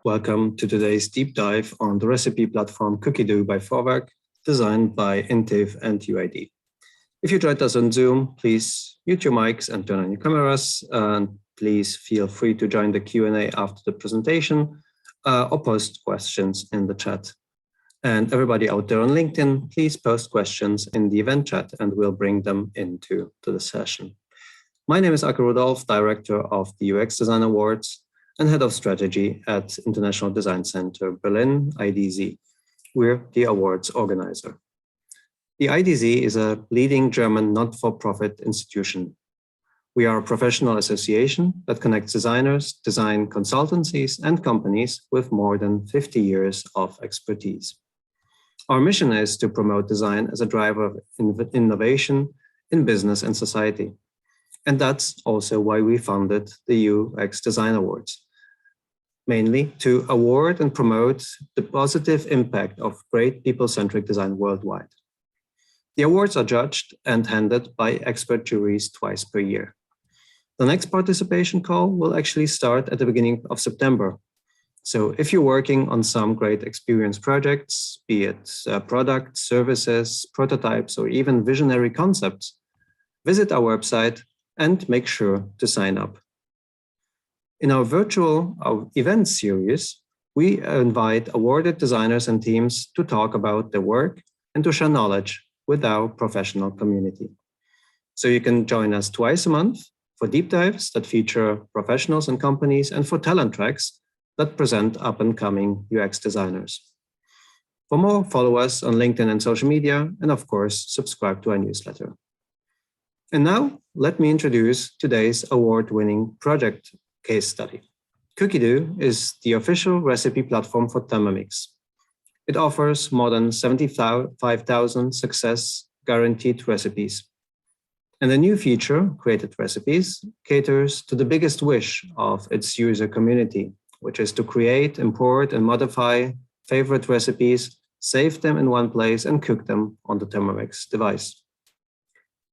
Welcome to today's deep dive on the recipe platform Cookidoo by Vorwerk, designed by Intive and UID. If you joined us on Zoom, please mute your mics and turn on your cameras. And please feel free to join the Q&A after the presentation or post questions in the chat. And everybody out there on LinkedIn, please post questions in the event chat and we'll bring them into the session. My name is Ake Rudolph, Director of the UX Design Awards and Head of Strategy at International Design Center Berlin, IDZ. We're the awards organizer. The IDZ is a leading German not-for-profit institution. We are a professional association that connects designers, design consultancies, and companies with more than 50 years of expertise. Our mission is to promote design as a driver of innovation in business and society. And that's also why we founded the UX Design Awards, mainly to award and promote the positive impact of great people-centric design worldwide. The awards are judged and handed by expert juries twice per year. The next participation call will actually start at the beginning of September. So if you're working on some great experience projects, be it products, services, prototypes, or even visionary concepts, visit our website and make sure to sign up. In our virtual event series, we invite awarded designers and teams to talk about their work and to share knowledge with our professional community. So you can join us twice a month for deep dives that feature professionals and companies and for talent tracks that present up-and-coming UX designers. For more, follow us on LinkedIn and social media, and of course, subscribe to our newsletter. And now, let me introduce today's award-winning project case study. Cookidoo is the official recipe platform for Thermomix. It offers more than 75,000 success-guaranteed recipes. And the new feature, Created Recipes, caters to the biggest wish of its user community, which is to create, import, and modify favorite recipes, save them in one place, and cook them on the Thermomix device.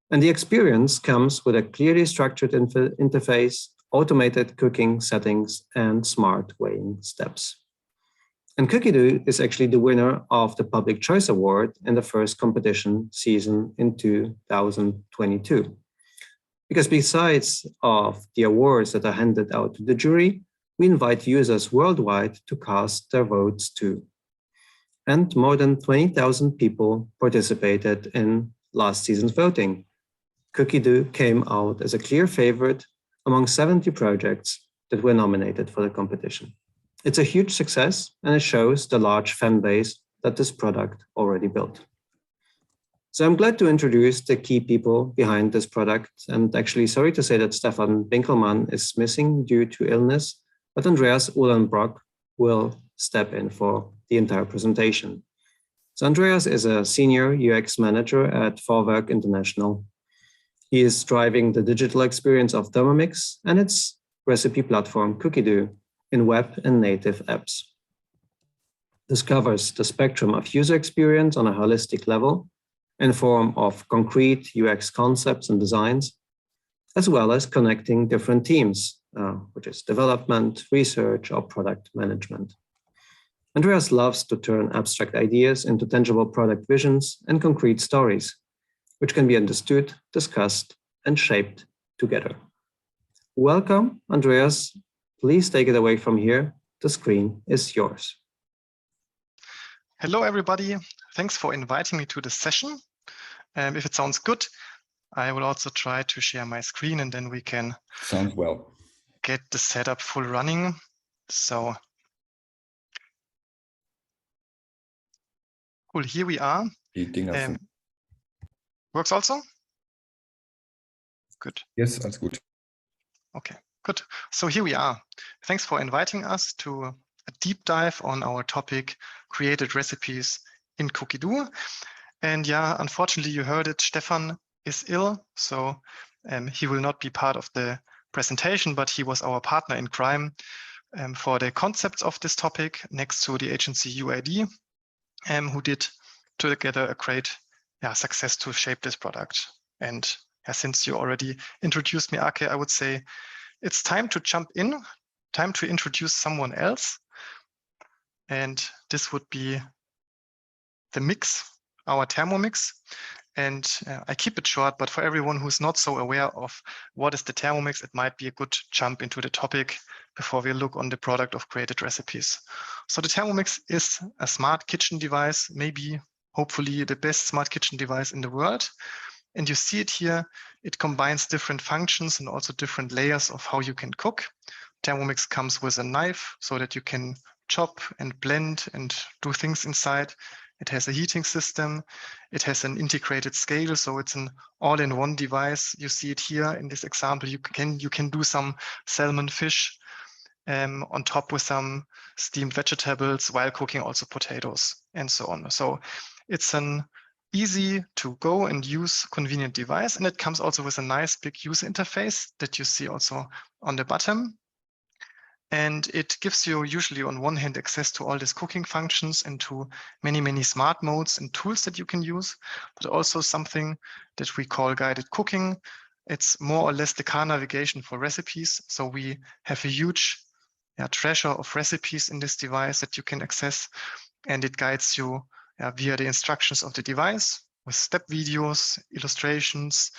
And the experience comes with a clearly structured interface, automated cooking settings, and smart weighing steps. And Cookidoo is actually the winner of the Public Choice Award in the first competition season in 2022. Because besides of the awards that are handed out to the jury, we invite users worldwide to cast their votes too. And more than 20,000 people participated in last season's voting. Cookidoo came out as a clear favorite among 70 projects that were nominated for the competition. It's a huge success and it shows the large fan base that this product already built. So I'm glad to introduce the key people behind this product, and actually sorry to say that Stefan Bickelmann is missing due to illness, but Andreas Uhlenbrock will step in for the entire presentation. So Andreas is a senior UX manager at Vorwerk International. He is driving the digital experience of Thermomix and its recipe platform Cookidoo in web and native apps. This covers the spectrum of user experience on a holistic level in form of concrete UX concepts and designs, as well as connecting different teams, which is development, research, or product management. Andreas loves to turn abstract ideas into tangible product visions and concrete stories, which can be understood, discussed, and shaped together. Welcome, Andreas. Please take it away from here. The screen is yours. Hello, everybody. Thanks for inviting me to this session. If it sounds good, I will also try to share my screen and then we can sounds well. Get the setup full running. So cool, here we are. Works also? Good. Yes, that's good. Okay, good. So here we are. Thanks for inviting us to a deep dive on our topic, created recipes in Cookidoo. And yeah, unfortunately, you heard it, Stefan is ill, so he will not be part of the presentation, but he was our partner in crime for the concepts of this topic next to the agency UID, who did together a great success to shape this product. And since you already introduced me, Ake, I would say it's time to jump in, time to introduce someone else. And this would be the mix, our Thermomix. And I keep it short, but for everyone who's not so aware of what is the Thermomix, it might be a good jump into the topic before we look on the product of created recipes. So the Thermomix is a smart kitchen device, maybe, hopefully, the best smart kitchen device in the world. And you see it here, it combines different functions and also different layers of how you can cook. Thermomix comes with a knife so that you can chop and blend and do things inside. It has a heating system. It has an integrated scale, so it's an all-in-one device. You see it here in this example. You can do some salmon, fish on top with some steamed vegetables while cooking also potatoes and so on. So it's an easy to go and use convenient device, and it comes also with a nice big user interface that you see also on the bottom. And it gives you usually on one hand access to all these cooking functions and to many, many smart modes and tools that you can use, but also something that we call guided cooking. It's more or less the car navigation for recipes. So we have a huge treasure of recipes in this device that you can access, and it guides you via the instructions of the device with step videos, illustrations,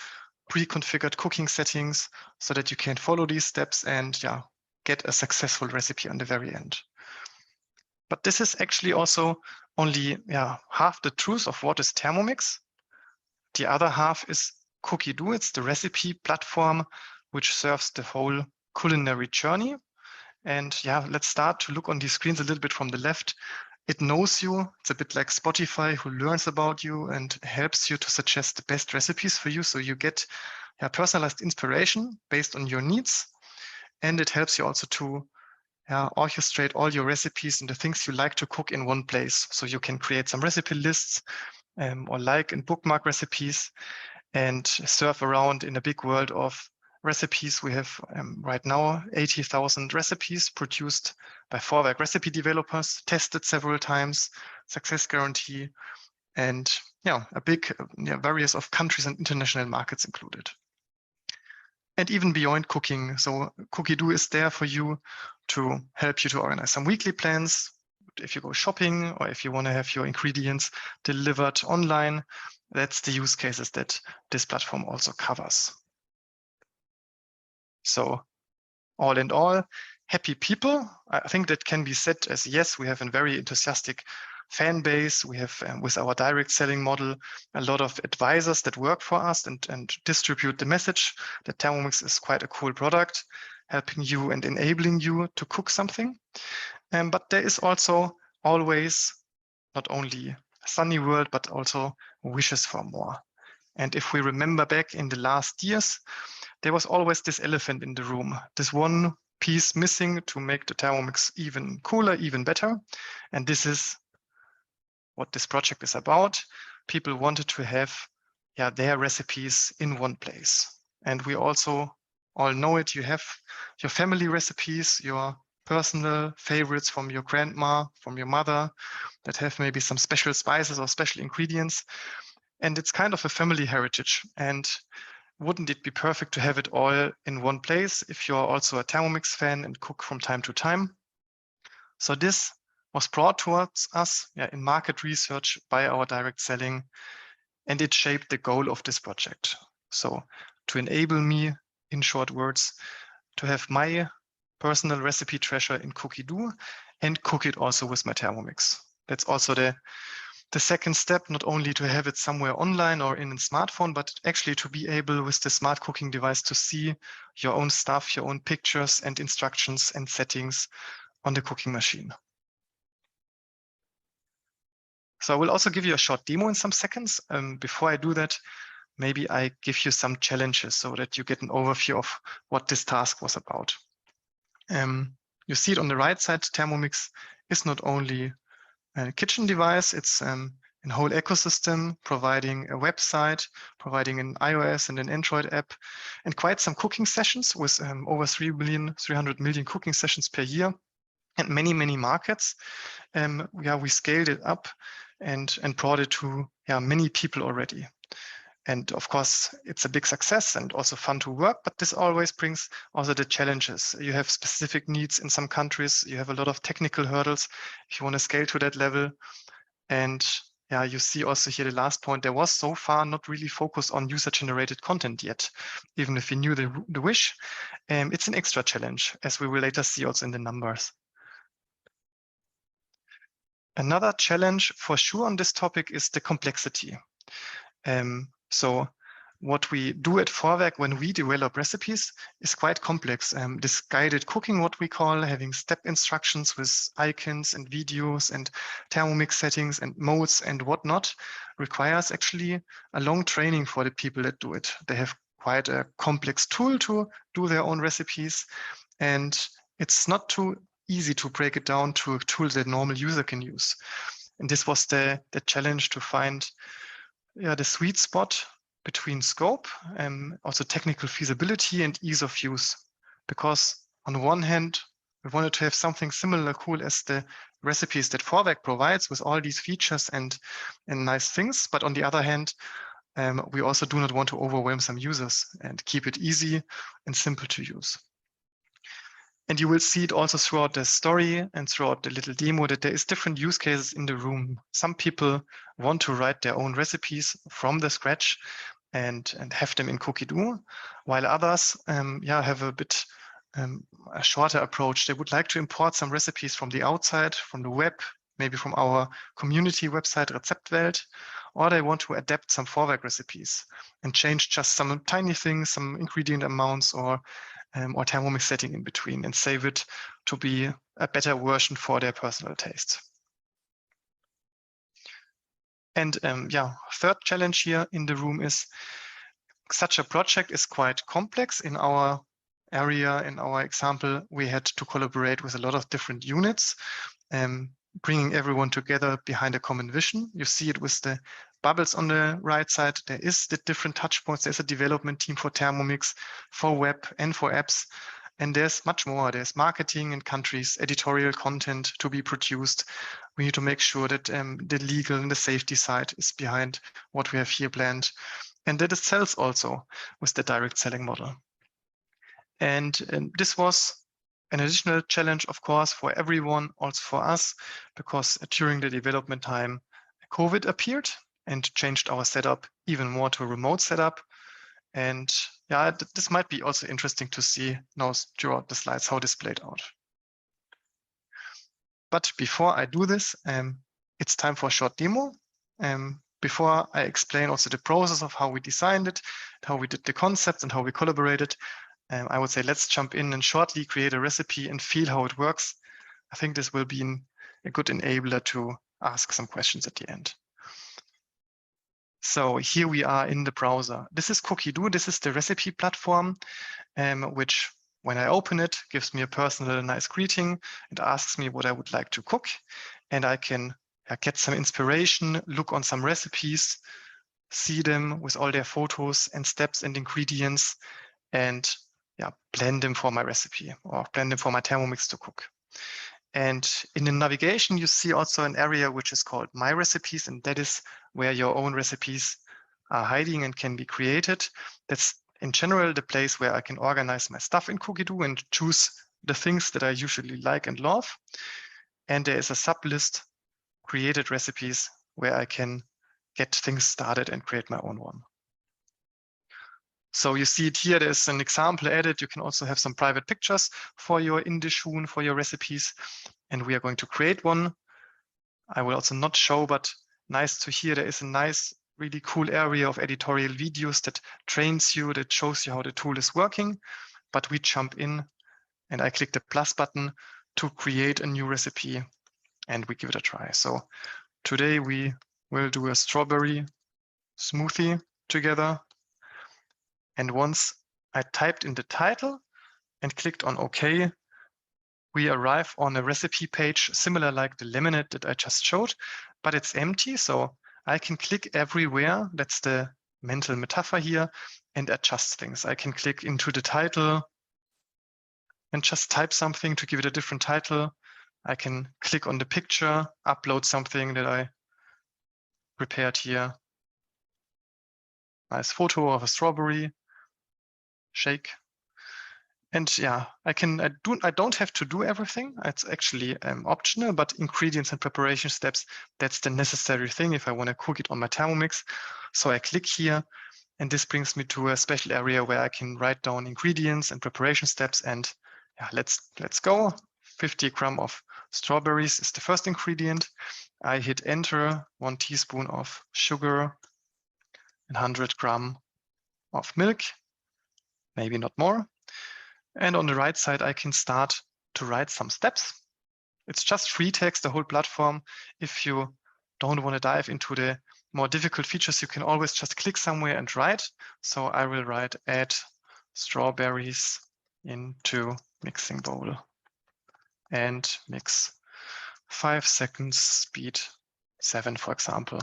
pre-configured cooking settings so that you can follow these steps and get a successful recipe on the very end. But this is actually also only half the truth of what is Thermomix. The other half is Cookidoo. It's the recipe platform which serves the whole culinary journey. And let's start to look on these screens a little bit from the left. It knows you. It's a bit like Spotify, who learns about you and helps you to suggest the best recipes for you. So you get personalized inspiration based on your needs. And it helps you also to orchestrate all your recipes and the things you like to cook in one place. So you can create some recipe lists or like and bookmark recipes and surf around in a big world of recipes. We have right now 80,000 recipes produced by Vorwerk recipe developers, tested several times, success guarantee, and a big various of countries and international markets included. And even beyond cooking. So Cookidoo is there for you to help you to organize some weekly plans. If you go shopping or if you want to have your ingredients delivered online, that's the use cases that this platform also covers. So all in all, happy people. I think that can be said as, yes, we have a very enthusiastic fan base. We have, with our direct selling model, a lot of advisors that work for us and distribute the message that Thermomix is quite a cool product, helping you and enabling you to cook something. But there is also always not only a sunny world, but also wishes for more. And if we remember back in the last years, there was always this elephant in the room, this one piece missing to make the Thermomix even cooler, even better. And this is what this project is about. People wanted to have their recipes in one place. And we also all know it. You have your family recipes, your personal favorites from your grandma, from your mother, that have maybe some special spices or special ingredients. And it's kind of a family heritage. And wouldn't it be perfect to have it all in one place if you're also a Thermomix fan and cook from time to time? So this was brought towards us in market research by our direct selling, and it shaped the goal of this project. So to enable me, in short words, to have my personal recipe treasure in Cookidoo and cook it also with my Thermomix. That's also the second step, not only to have it somewhere online or in a smartphone, but actually to be able with the smart cooking device to see your own stuff, your own pictures and instructions and settings on the cooking machine. So I will also give you a short demo in some seconds. Before I do that, maybe I give you some challenges so that you get an overview of what this task was about. You see it on the right side, Thermomix is not only a kitchen device, it's a whole ecosystem, providing a website, providing an iOS and an Android app, and quite some cooking sessions with over 300 million cooking sessions per year, and many, many markets. We scaled it up and brought it to many people already. And of course, it's a big success and also fun to work, but this always brings also the challenges. You have specific needs in some countries. You have a lot of technical hurdles if you want to scale to that level. And yeah, you see also here the last point, there was so far not really focused on user-generated content yet, even if we knew the wish. It's an extra challenge, as we will later see also in the numbers. Another challenge for sure on this topic is the complexity. So what we do at Vorwerk when we develop recipes is quite complex. This guided cooking, what we call, having step instructions with icons and videos and Thermomix settings and modes and whatnot, requires actually a long training for the people that do it. They have quite a complex tool to do their own recipes, and it's not too easy to break it down to a tool that normal user can use. And this was the challenge to find the sweet spot between scope and also technical feasibility and ease of use. Because on the one hand, we wanted to have something similar cool as the recipes that Vorwerk provides with all these features and nice things. But on the other hand, we also do not want to overwhelm some users and keep it easy and simple to use. And you will see it also throughout the story and throughout the little demo that there is different use cases in the room. Some people want to write their own recipes from the scratch and have them in Cookidoo, while others have a bit a shorter approach. They would like to import some recipes from the outside, from the web, maybe from our community website Rezeptwelt, or they want to adapt some Vorwerk recipes and change just some tiny things, some ingredient amounts or Thermomix setting in between and save it to be a better version for their personal tastes. And third challenge here in the room is such a project is quite complex. In our area, in our example, we had to collaborate with a lot of different units, bringing everyone together behind a common vision. You see it with the bubbles on the right side. There is the different touch points. There's a development team for Thermomix, for web and for apps. And there's much more. There's marketing in countries, editorial content to be produced. We need to make sure that the legal and the safety side is behind what we have here planned. And that it sells also with the direct selling model. And this was an additional challenge, of course, for everyone, also for us, because during the development time, COVID appeared and changed our setup even more to a remote setup. And yeah, this might be also interesting to see now throughout the slides how this played out. But before I do this, it's time for a short demo. Before I explain also the process of how we designed it, how we did the concepts and how we collaborated, I would say let's jump in and shortly create a recipe and feel how it works. I think this will be a good enabler to ask some questions at the end. So here we are in the browser. This is Cookidoo. This is the recipe platform, which when I open it, gives me a personal nice greeting and asks me what I would like to cook. And I can get some inspiration, look on some recipes, see them with all their photos and steps and ingredients, and blend them for my recipe or blend them for my Thermomix to cook. And in the navigation, you see also an area which is called My Recipes, and that is where your own recipes are hiding and can be created. That's in general the place where I can organize my stuff in Cookidoo and choose the things that I usually like and love. And there is a sub-list, created recipes, where I can get things started and create my own one. So you see it here, there's an example added. You can also have some private pictures for your Indishun, for your recipes. And we are going to create one. I will also not show, but nice to hear there is a nice, really cool area of editorial videos that trains you, that shows you how the tool is working. But we jump in and I click the plus button to create a new recipe and we give it a try. So today we will do a strawberry smoothie together. And once I typed in the title and clicked on OK, we arrive on a recipe page similar like the lemonade that I just showed, but it's empty. So I can click everywhere. That's the mental metaphor here, and adjust things. I can click into the title and just type something to give it a different title. I can click on the picture, upload something that I prepared here. nice photo of a strawberry shake. And yeah, I don't have to do everything. It's actually optional, but ingredients and preparation steps, that's the necessary thing if I want to cook it on my Thermomix. So I click here, and this brings me to a special area where I can write down ingredients and preparation steps. And yeah, let's go. 50 grams of strawberries is the first ingredient. I hit enter, 1 teaspoon of sugar, and 100 grams of milk, maybe not more. And on the right side, I can start to write some steps. It's just free text, the whole platform. If you don't want to dive into the more difficult features, you can always just click somewhere and write. So I will write add strawberries into mixing bowl and mix 5 seconds, speed 7, for example.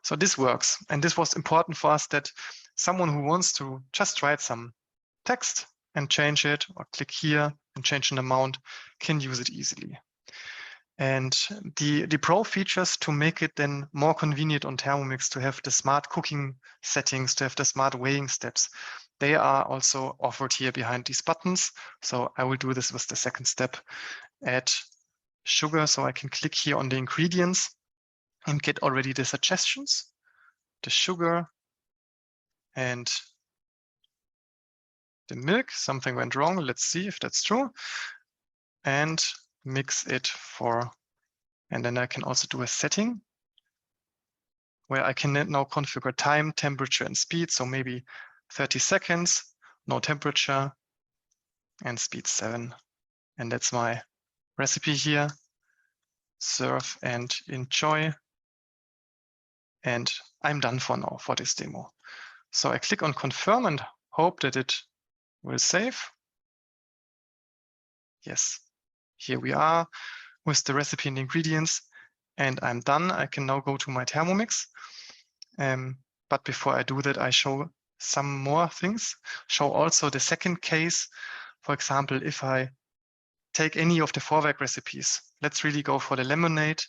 So this works. And this was important for us, that someone who wants to just write some text and change it, or click here and change an amount, can use it easily. And the pro features to make it then more convenient on Thermomix, to have the smart cooking settings, to have the smart weighing steps, they are also offered here behind these buttons. So I will do this with the second step, add sugar. So I can click here on the ingredients and get already the suggestions, the sugar and the milk. Something went wrong. Let's see if that's true. And mix it for, and then I can also do a setting where I can now configure time, temperature, and speed. So maybe 30 seconds, no temperature, and speed 7. And that's my recipe here. Serve and enjoy. And I'm done for now for this demo. So I click on confirm and hope that it will save. Yes, here we are with the recipe and ingredients, and I'm done. I can now go to my Thermomix. But before I do that, I show some more things. Show also the second case. For example, if I take any of the Vorwerk recipes, let's really go for the lemonade,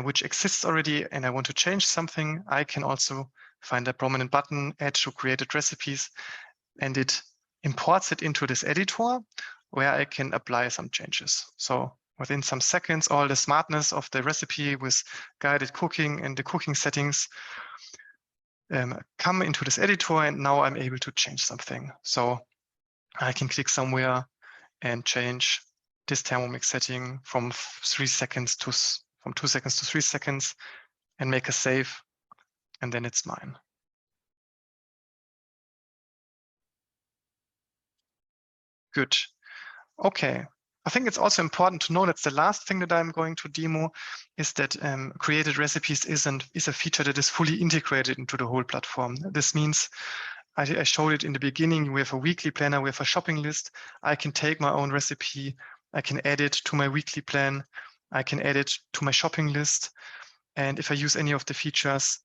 which exists already, and I want to change something, I can also find a prominent button, add to created recipes, and it imports it into this editor where I can apply some changes. So within some seconds, all the smartness of the recipe with guided cooking and the cooking settings come into this editor, and now I'm able to change something. So I can click somewhere and change this Thermomix setting from 2 seconds to 3 seconds, and make a save, and then it's mine. Good. Okay. I think it's also important to know, that's the last thing that I'm going to demo, is that created recipes is a feature that is fully integrated into the whole platform. This means, I showed it in the beginning, we have a weekly planner, we have a shopping list. I can take my own recipe, I can add it to my weekly plan, I can add it to my shopping list. And if I use any of the features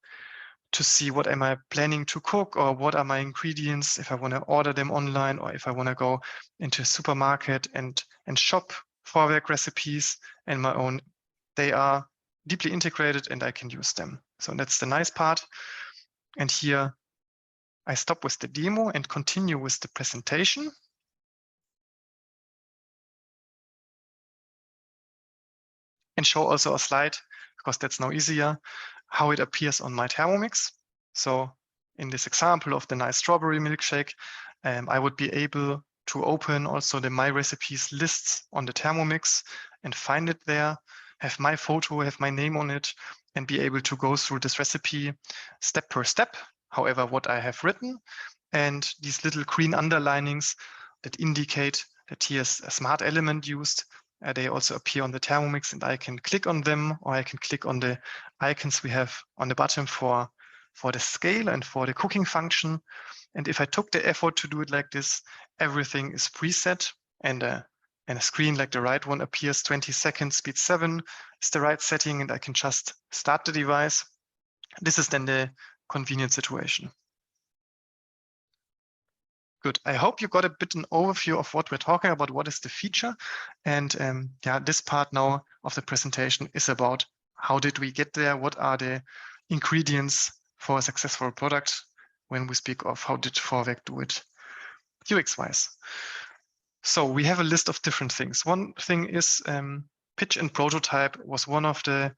to see what am I planning to cook, or what are my ingredients, if I want to order them online, or if I want to go into a supermarket and shop Vorwerk recipes and my own, they are deeply integrated and I can use them. So that's the nice part. And here I stop with the demo and continue with the presentation. And show also a slide, because that's now easier, how it appears on my Thermomix. So in this example of the nice strawberry milkshake, I would be able to open also the My Recipes lists on the Thermomix and find it there, have my photo, have my name on it, and be able to go through this recipe step per step, however, what I have written. And these little green underlinings that indicate that here's a smart element used, they also appear on the Thermomix, and I can click on them, or I can click on the icons we have on the bottom for the scale and for the cooking function. And if I took the effort to do it like this, everything is preset, and a screen like the right one appears, 20 seconds, speed 7 is the right setting, and I can just start the device. This is then the convenient situation. Good. I hope you got a bit an overview of what we're talking about, what is the feature. And yeah, this part now of the presentation is about how did we get there? What are the ingredients for a successful product when we speak of how did Vorwerk do it UX-wise. So we have a list of different things. One thing is pitch and prototype was one of the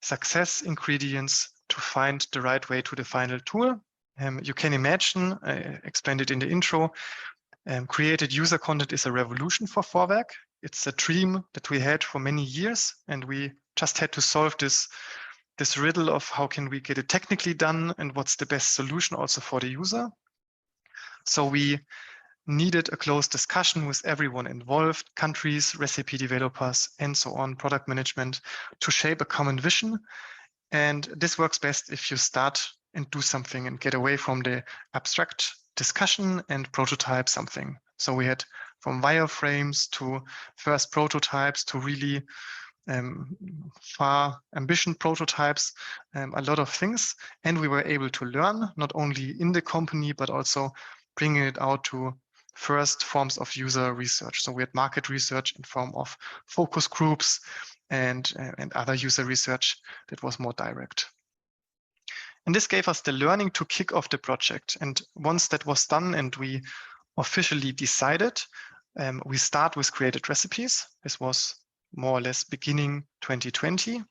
success ingredients to find the right way to the final tool. You can imagine, I explained it in the intro, created user content is a revolution for Vorwerk. It's a dream that we had for many years, and we just had to solve this riddle of how can we get it technically done and what's the best solution also for the user. So we needed a close discussion with everyone involved, countries, recipe developers, and so on, product management, to shape a common vision. And this works best if you start and do something and get away from the abstract discussion and prototype something. So we had from wireframes to first prototypes to really far ambition prototypes, a lot of things. And we were able to learn not only in the company, but also bringing it out to first forms of user research. So we had market research in form of focus groups and other user research that was more direct. And this gave us the learning to kick off the project. And once that was done and we officially decided, we start with created recipes. This was more or less beginning 2020.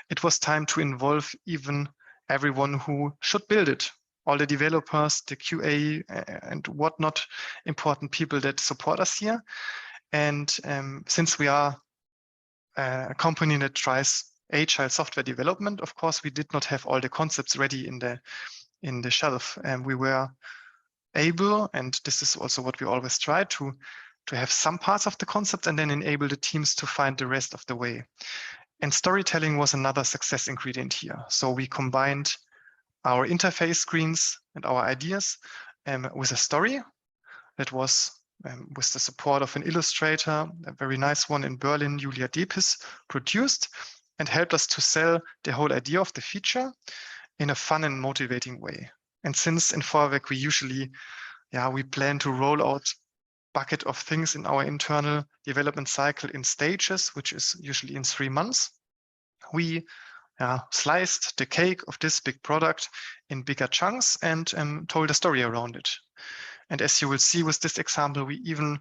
It was time to involve even everyone who should build it. All the developers, the QA and whatnot, important people that support us here. And since we are a company that tries agile software development, of course, we did not have all the concepts ready in the shelf. And we were able, and this is also what we always try to have some parts of the concept and then enable the teams to find the rest of the way. And storytelling was another success ingredient here. So we combined our interface screens and our ideas with a story that was with the support of an illustrator, a very nice one in Berlin, Julia Depis, produced and helped us to sell the whole idea of the feature in a fun and motivating way. And since in Vorwerk, we usually, we plan to roll out bucket of things in our internal development cycle in stages, which is usually in 3 months. We sliced the cake of this big product in bigger chunks and told a story around it. And as you will see with this example, we even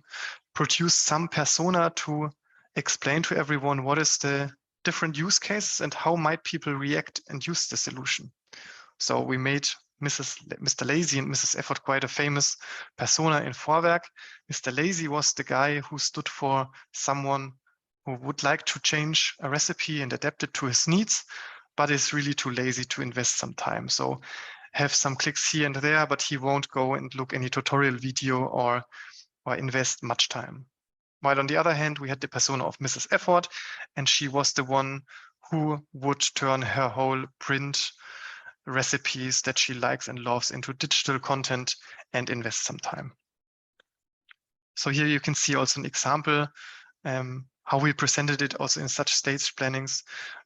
produced some persona to explain to everyone what is the different use cases and how might people react and use the solution. So we made Mr. Lazy and Mrs. Effort quite a famous persona in Vorwerk. Mr. Lazy was the guy who stood for someone who would like to change a recipe and adapt it to his needs, but is really too lazy to invest some time. So have some clicks here and there, but he won't go and look any tutorial video or invest much time. While on the other hand, we had the persona of Mrs. Effort, and she was the one who would turn her whole print recipes that she likes and loves into digital content and invest some time. So here you can see also an example how we presented it also in such stage plannings.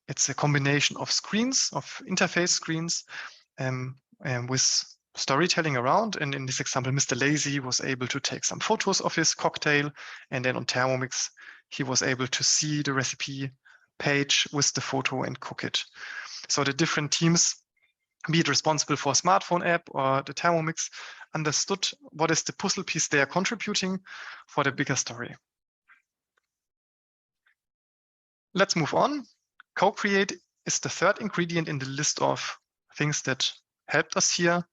It's a combination of screens, of interface screens, with storytelling around. And in this example, Mr. Lazy was able to take some photos of his cocktail. And then on Thermomix, he was able to see the recipe page with the photo and cook it. So the different teams, be it responsible for a smartphone app or the Thermomix, understood what is the puzzle piece they are contributing for the bigger story. Let's move on. Co-create is the third ingredient in the list of things that helped us here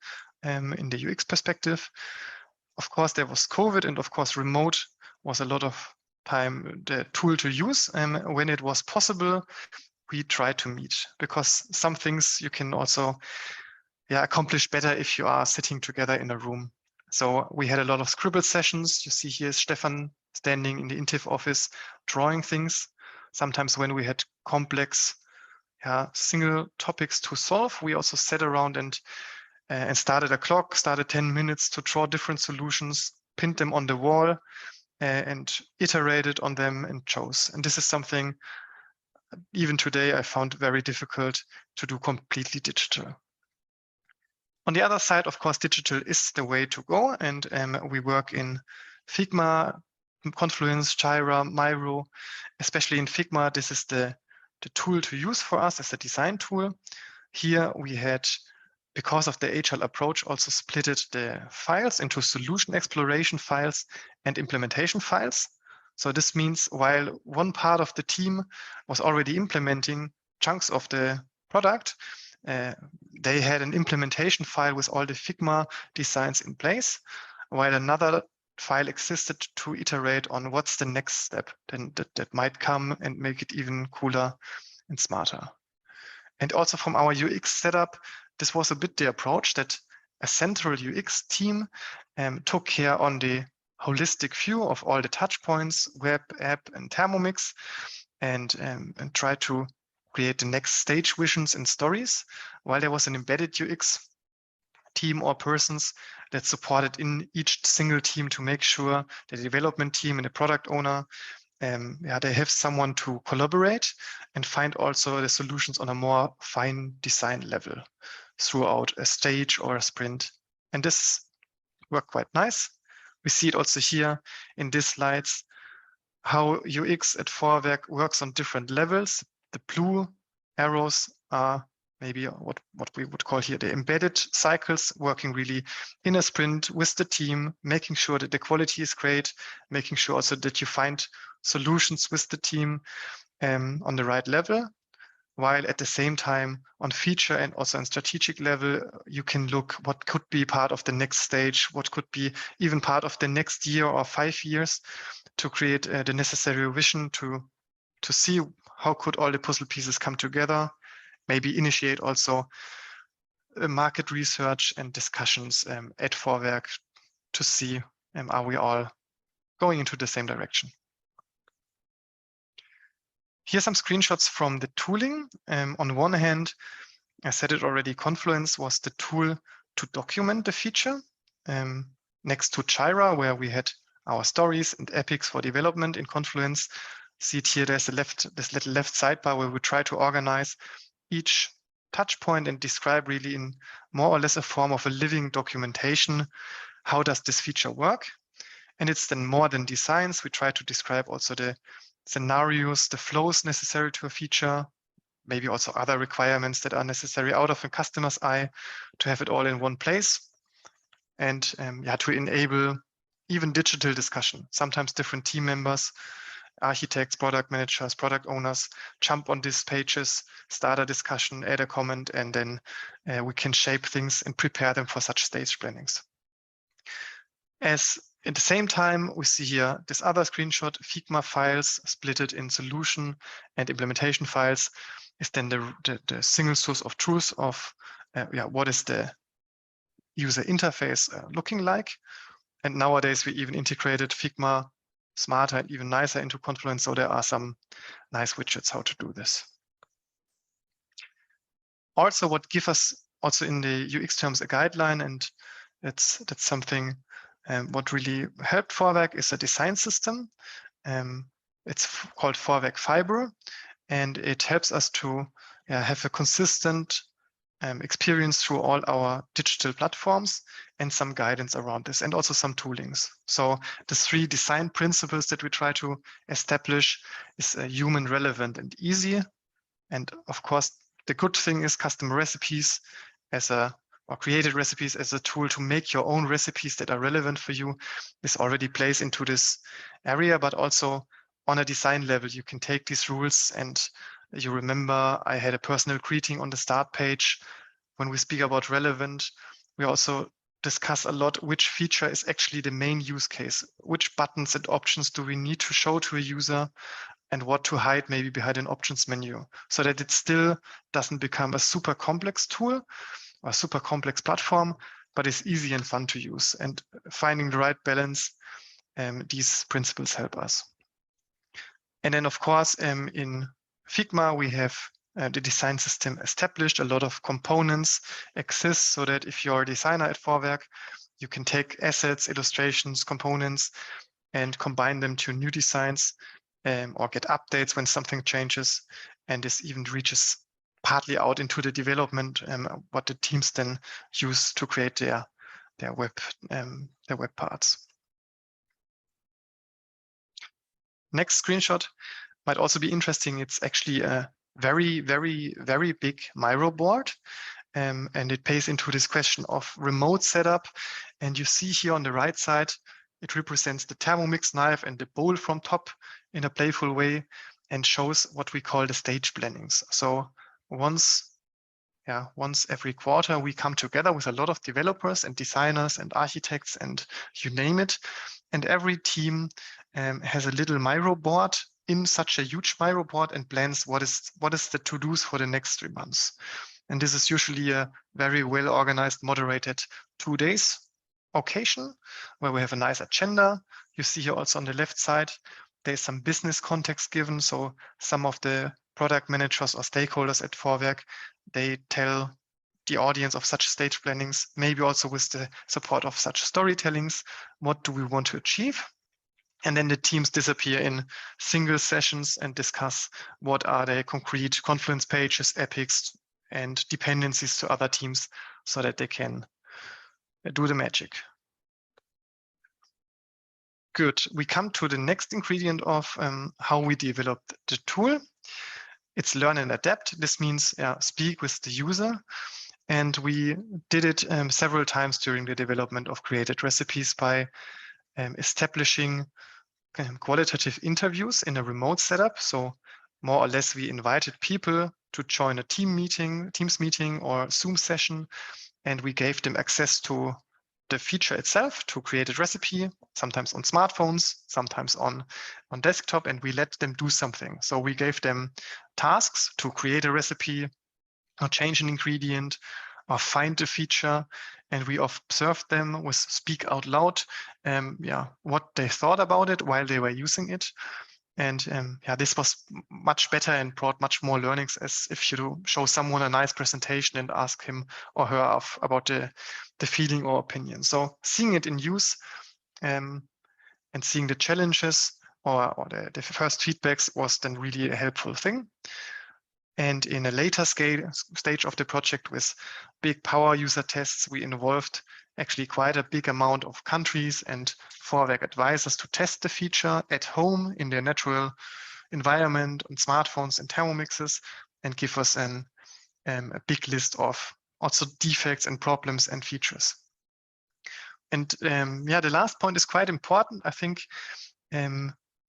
in the UX perspective. Of course, there was COVID, and of course, remote was a lot of time the tool to use. When it was possible, we tried to meet, because some things you can also accomplish better if you are sitting together in a room. So we had a lot of scribble sessions. You see here Stefan standing in the Intive office, drawing things. Sometimes when we had complex single topics to solve, we also sat around and started a clock, started 10 minutes to draw different solutions, pinned them on the wall, and iterated on them and chose. And this is something even today I found very difficult to do completely digital. On the other side, of course, digital is the way to go. And we work in Figma, Confluence, Jira, Miro. Especially in Figma, this is the tool to use for us as a design tool. Here we had because of the agile approach, also splitted the files into solution exploration files and implementation files. So this means while one part of the team was already implementing chunks of the product, they had an implementation file with all the Figma designs in place, while another file existed to iterate on what's the next step then that might come and make it even cooler and smarter. And also from our UX setup, this was a bit the approach that a central UX team took care on the holistic view of all the touch points, web, app, and Thermomix, and try to create the next stage visions and stories, while there was an embedded UX team or persons that supported in each single team to make sure the development team and the product owner they have someone to collaborate and find also the solutions on a more fine design level throughout a stage or a sprint. And this worked quite nice. We see it also here in these slides, how UX at Vorwerk works on different levels. The blue arrows are maybe what we would call here the embedded cycles, working really in a sprint with the team, making sure that the quality is great, making sure also that you find solutions with the team on the right level, while at the same time on feature and also on strategic level, you can look what could be part of the next stage, what could be even part of the next year or 5 years to create the necessary vision to see how could all the puzzle pieces come together, maybe initiate also market research and discussions at Vorwerk to see are we all going into the same direction. Here's some screenshots from the tooling. On one hand, I said it already, Confluence was the tool to document the feature. Next to Jira, where we had our stories and epics for development in Confluence. See it here, there's this little left sidebar where we try to organize each touch point and describe really in more or less a form of a living documentation. How does this feature work? And it's then more than designs. We try to describe also the scenarios, the flows necessary to a feature, maybe also other requirements that are necessary out of a customer's eye to have it all in one place. And to enable even digital discussion. Sometimes different team members, architects, product managers, product owners jump on these pages, start a discussion, add a comment, and then we can shape things and prepare them for such stage plannings. As at the same time, we see here this other screenshot, Figma files splitted in solution and implementation files is then the single source of truth of what is the user interface looking like. And nowadays we even integrated Figma smarter and even nicer into Confluence, so there are some nice widgets how to do this. Also, what gives us also in the UX terms a guideline, and that's something what really helped Vorwerk is a design system. It's called Vorwerk Fiber, and it helps us to have a consistent experience through all our digital platforms and some guidance around this and also some toolings. So the 3 design principles that we try to establish is human, relevant, and easy. And of course, the good thing is custom recipes or created recipes as a tool to make your own recipes that are relevant for you. This already plays into this area, but also on a design level, you can take these rules and you remember I had a personal greeting on the start page. When we speak about relevant, we also discuss a lot which feature is actually the main use case, which buttons and options do we need to show to a user and what to hide maybe behind an options menu so that it still doesn't become a super complex tool or super complex platform, but it's easy and fun to use. And finding the right balance, these principles help us. And then of course, in Figma, we have the design system established. A lot of components exist so that if you're a designer at Vorwerk, you can take assets, illustrations, components, and combine them to new designs or get updates when something changes. And this even reaches partly out into the development, what the teams then use to create their web parts. Next screenshot might also be interesting. It's actually a very, very, very big Miro board. and it pays into this question of remote setup. And you see here on the right side, it represents the Thermomix knife and the bowl from top in a playful way, and shows what we call the stage plannings. So once every quarter, we come together with a lot of developers and designers and architects and you name it. And every team has a little Miro board in such a huge Miro board and plans what is the to-dos for the next 3 months. And this is usually a very well organized, moderated 2 days occasion where we have a nice agenda. You see here also on the left side, there's some business context given. So some of the product managers or stakeholders at Vorwerk, they tell the audience of such stage plannings, maybe also with the support of such storytellings, what do we want to achieve? And then the teams disappear in single sessions and discuss what are the concrete Confluence pages, epics, and dependencies to other teams so that they can do the magic. Good. We come to the next ingredient of how we developed the tool. It's learn and adapt. This means speak with the user. And we did it several times during the development of created recipes by establishing qualitative interviews in a remote setup. So more or less, we invited people to join a Teams meeting or Zoom session, and we gave them access to the feature itself to create a recipe, sometimes on smartphones, sometimes on desktop, and we let them do something. So we gave them tasks to create a recipe or change an ingredient or find a feature, and we observed them with speak out loud, what they thought about it while they were using it. And this was much better and brought much more learnings as if you show someone a nice presentation and ask him or her about the feeling or opinion. So seeing it in use and seeing the challenges or the first feedbacks was then really a helpful thing. And in a later stage of the project with big power user tests, we involved actually quite a big amount of countries and Vorwerk advisors to test the feature at home in their natural environment on smartphones and Thermomixes, and give us a big list of also defects and problems and features. And the last point is quite important, I think.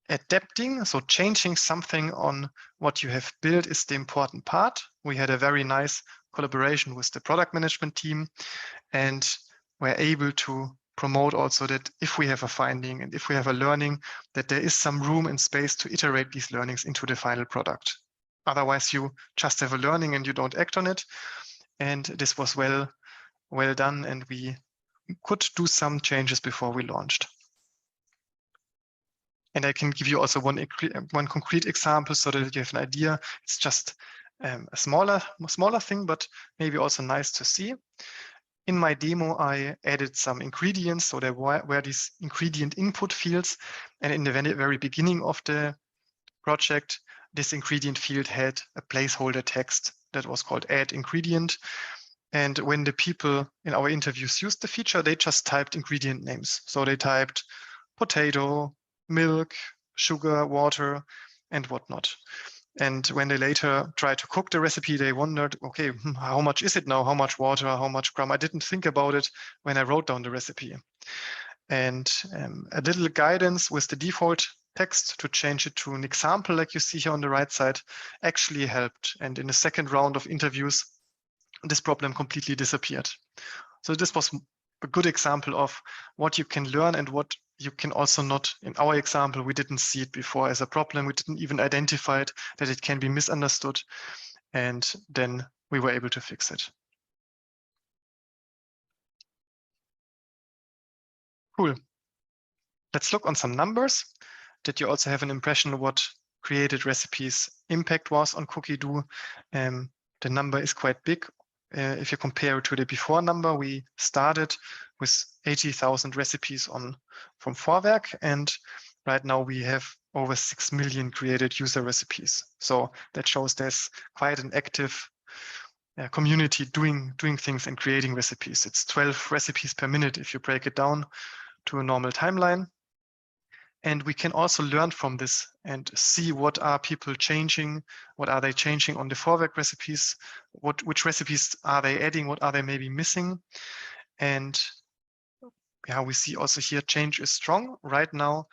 Adapting, so changing something on what you have built is the important part. We had a very nice collaboration with the product management team, and we're able to promote also that if we have a finding and if we have a learning, that there is some room and space to iterate these learnings into the final product. Otherwise, you just have a learning and you don't act on it. And this was well done, and we could do some changes before we launched. And I can give you also one concrete example so that you have an idea. It's just a smaller thing, but maybe also nice to see. In my demo, I added some ingredients. So there were these ingredient input fields. And in the very beginning of the project, this ingredient field had a placeholder text that was called add ingredient. And when the people in our interviews used the feature, they just typed ingredient names. So they typed potato, milk, sugar, water, and whatnot. And when they later tried to cook the recipe, they wondered, okay, how much is it now? How much water, how much gram? I didn't think about it when I wrote down the recipe. And a little guidance with the default text to change it to an example, like you see here on the right side, actually helped. And in the second round of interviews, this problem completely disappeared. So this was a good example of what you can learn and what you can also not. In our example, we didn't see it before as a problem. We didn't even identify it, that it can be misunderstood. And then we were able to fix it. Cool. Let's look on some numbers that you also have an impression of what created recipes impact was on Cookidoo. The number is quite big. If you compare it to the before number, we started with 80,000 recipes from Vorwerk, and right now we have over 6 million created user recipes. So that shows there's quite an active community doing things and creating recipes. It's 12 recipes per minute if you break it down to a normal timeline. And we can also learn from this and see what are people changing, what are they changing on the Vorwerk recipes, which recipes are they adding, what are they maybe missing. And yeah, we see also here change is strong. Right now,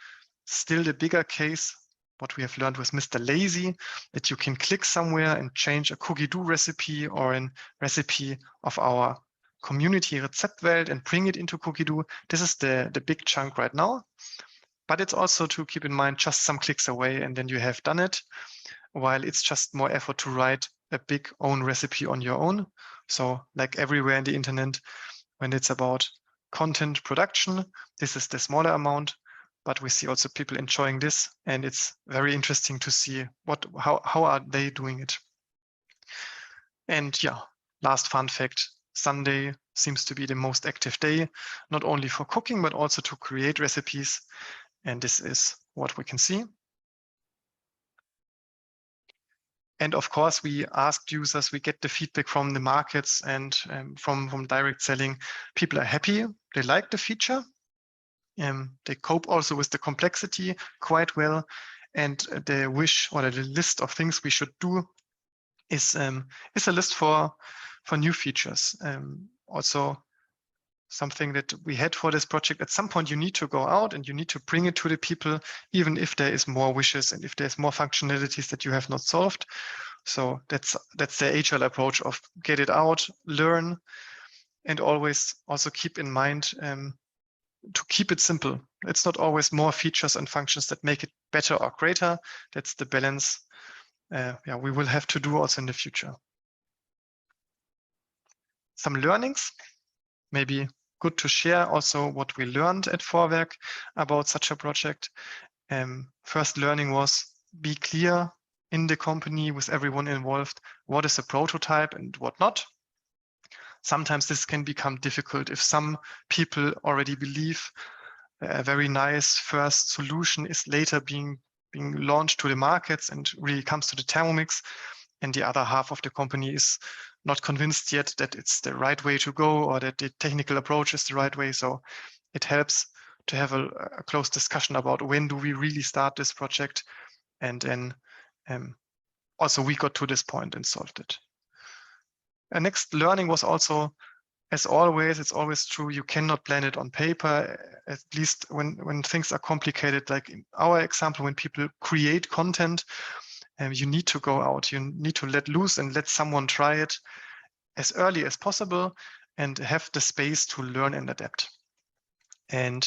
still the bigger case, what we have learned with Mr. Lazy, that you can click somewhere and change a Cookidoo recipe or a recipe of our community Rezeptwelt and bring it into Cookidoo. This is the big chunk right now. But it's also to keep in mind just some clicks away and then you have done it, while it's just more effort to write a big own recipe on your own. So like everywhere in the internet, when it's about content production, this is the smaller amount, but we see also people enjoying this, and it's very interesting to see how are they doing it. And yeah, last fun fact, Sunday seems to be the most active day, not only for cooking, but also to create recipes. And this is what we can see. And of course, we asked users, we get the feedback from the markets and from direct selling. People are happy, they like the feature. They cope also with the complexity quite well. And the wish or the list of things we should do is a list for new features. Also, something that we had for this project, at some point you need to go out and you need to bring it to the people, even if there is more wishes and if there's more functionalities that you have not solved. So that's the agile approach of get it out, learn, and always also keep in mind to keep it simple. It's not always more features and functions that make it better or greater. That's the balance we will have to do also in the future. Some learnings, maybe good to share also what we learned at Vorwerk about such a project. First learning was be clear in the company with everyone involved, what is a prototype and what not. Sometimes this can become difficult if some people already believe a very nice first solution is later being launched to the markets and really comes to the Thermomix, and the other half of the company is not convinced yet that it's the right way to go or that the technical approach is the right way. So it helps to have a close discussion about when do we really start this project. And then also we got to this point and solved it. A next learning was also, as always, it's always true, you cannot plan it on paper, at least when things are complicated, like in our example, when people create content, you need to go out, you need to let loose and let someone try it as early as possible and have the space to learn and adapt. And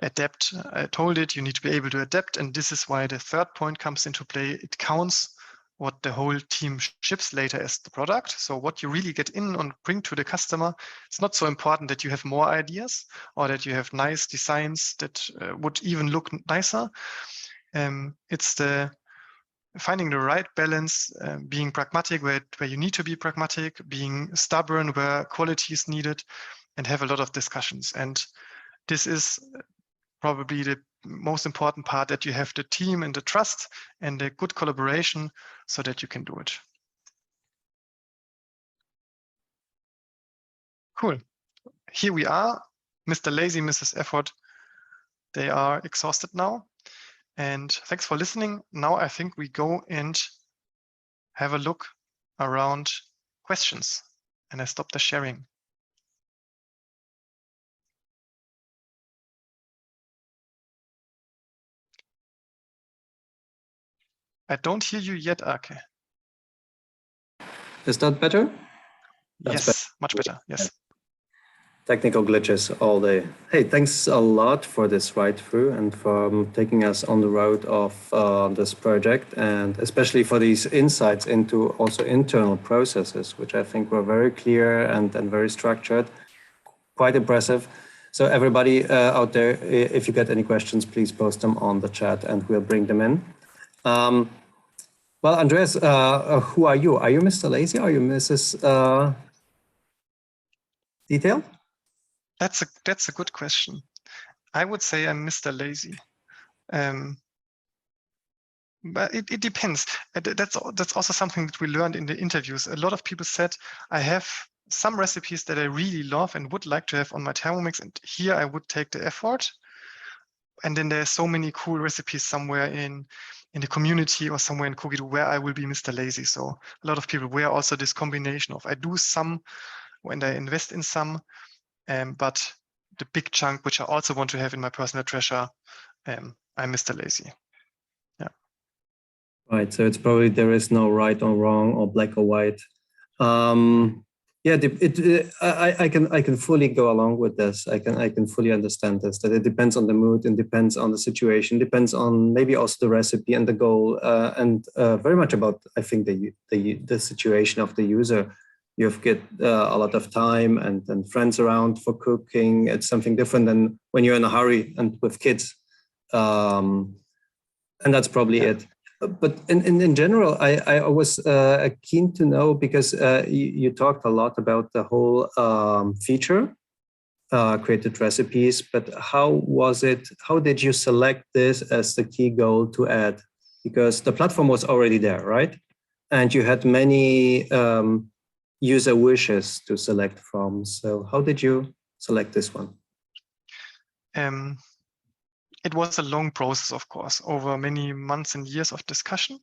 adapt, I told it, you need to be able to adapt. And this is why the third point comes into play. It counts what the whole team ships later as the product. So what you really get in and bring to the customer, it's not so important that you have more ideas or that you have nice designs that would even look nicer. It's the finding the right balance, being pragmatic where you need to be pragmatic, being stubborn where quality is needed, and have a lot of discussions. And this is probably the most important part, that you have the team and the trust and the good collaboration so that you can do it. Cool. Here we are, Mr. Lazy, Mrs. Effort. They are exhausted now. And thanks for listening. Now I think we go and have a look around questions. And I stop the sharing. I don't hear you yet, Ake. Is that better? That's yes, better. Much better, yes. Technical glitches all day. Hey, thanks a lot for this ride through and for taking us on the road of this project, and especially for these insights into also internal processes, which I think were very clear and very structured, quite impressive. So everybody out there, if you get any questions, please post them on the chat and we'll bring them in. Well, Andreas, who are you? Are you Mr. Lazy? Are you Mrs. Detail? That's a good question. I would say I'm Mr. Lazy. But it depends. That's also something that we learned in the interviews. A lot of people said, I have some recipes that I really love and would like to have on my Thermomix, and here I would take the effort. and then there's so many cool recipes somewhere in the community or somewhere in Cookidoo where I will be Mr. Lazy. So a lot of people wear also this combination of I do some and I invest in some, but the big chunk, which I also want to have in my personal treasure, I'm Mr. Lazy. Yeah. Right. So it's probably there is no right or wrong or black or white. Yeah, I can fully go along with this. I can fully understand this. That it depends on the mood and depends on the situation, depends on maybe also the recipe and the goal, and very much about I think the situation of the user. You've got a lot of time and friends around for cooking. It's something different than when you're in a hurry and with kids, and that's probably it. But in general, I was keen to know because you talked a lot about the whole feature, created recipes, but how was it? How did you select this as the key goal to add? Because the platform was already there, right? And you had many user wishes to select from. So how did you select this one? It was a long process, of course, over many months and years of discussion.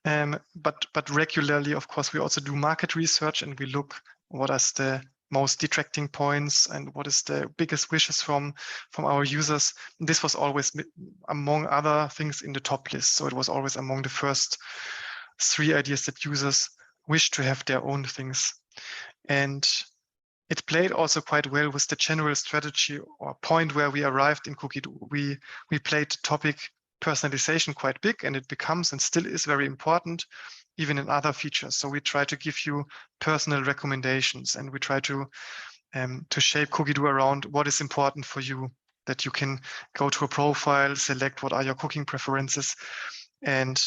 But regularly, of course, we also do market research and we look what is the most detracting points and what is the biggest wishes from our users. This was always among other things in the top list. So it was always among the first 3 ideas that users wish to have their own things. And it played also quite well with the general strategy or point where we arrived in Cookidoo. We played the topic personalization quite big, and it becomes and still is very important, even in other features. So we try to give you personal recommendations, and we try to shape Cookidoo around what is important for you, that you can go to a profile, select what are your cooking preferences, and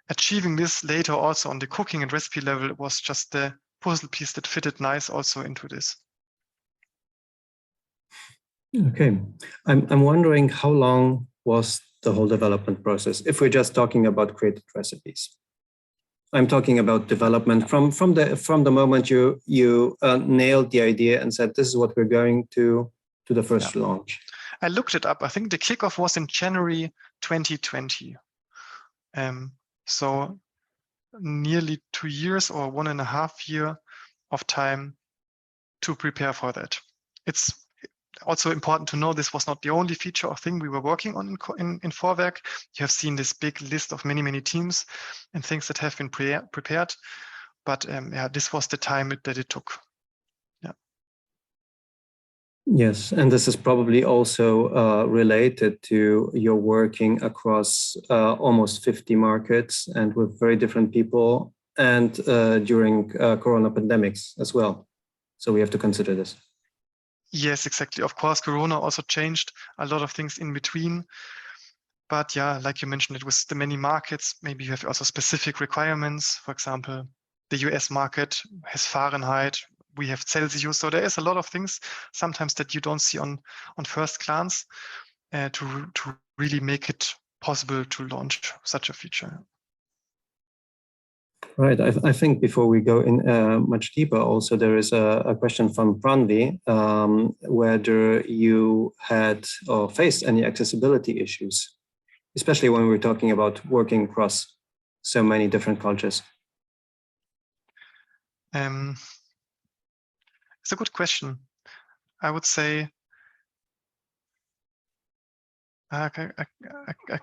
achieving this later also on the cooking and recipe level was just the puzzle piece that fitted nice also into this. Okay, I'm wondering how long was the whole development process? If we're just talking about created recipes, I'm talking about development from the moment you nailed the idea and said this is what we're going to the first launch. I looked it up. I think the kickoff was in January 2020. So nearly 2 years or 1.5 years of time to prepare for that. It's also important to know this was not the only feature or thing we were working on in Vorwerk. You have seen this big list of many teams and things that have been prepared. But yeah, this was the time that it took. Yeah. Yes, and this is probably also related to your working across almost 50 markets and with very different people and during Corona pandemics as well. So we have to consider this. Yes, exactly. Of course, Corona also changed a lot of things in between. But yeah, like you mentioned, it was the many markets. Maybe you have also specific requirements. For example, the US market has Fahrenheit. We have Celsius. So there is a lot of things sometimes that you don't see on first glance to really make it possible to launch such a feature. Right. I think before we go in much deeper, also there is a question from Pranvi, whether you had or faced any accessibility issues, especially when we're talking about working across so many different cultures. It's a good question. I would say I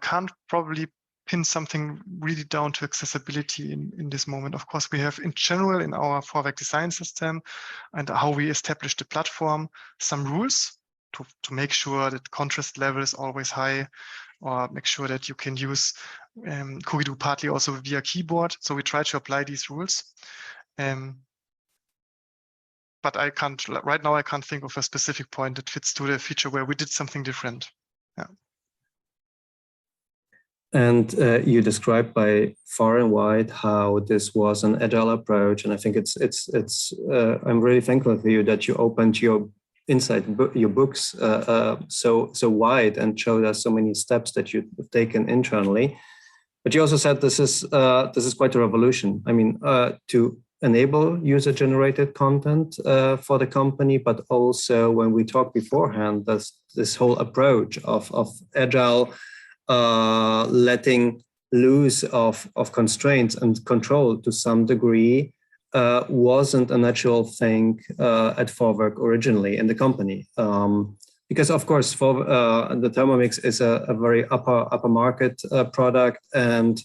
can't probably pin something really down to accessibility in this moment. Of course, we have in general in our Vorwerk design system and how we establish the platform some rules to make sure that contrast level is always high, or make sure that you can use Cookidoo partly also via keyboard. So we try to apply these rules. But I can't, right now I can't think of a specific point that fits to the feature where we did something different. Yeah. And you described by far and wide how this was an agile approach, and I think I'm really thankful for you that you opened your your books so wide and showed us so many steps that you've taken internally. But you also said this is quite a revolution. I mean, to enable user-generated content for the company, but also when we talked beforehand, this whole approach of agile, letting loose of constraints and control to some degree wasn't a natural thing at Vorwerk originally in the company. Because of course, the Thermomix is a very upper market product, and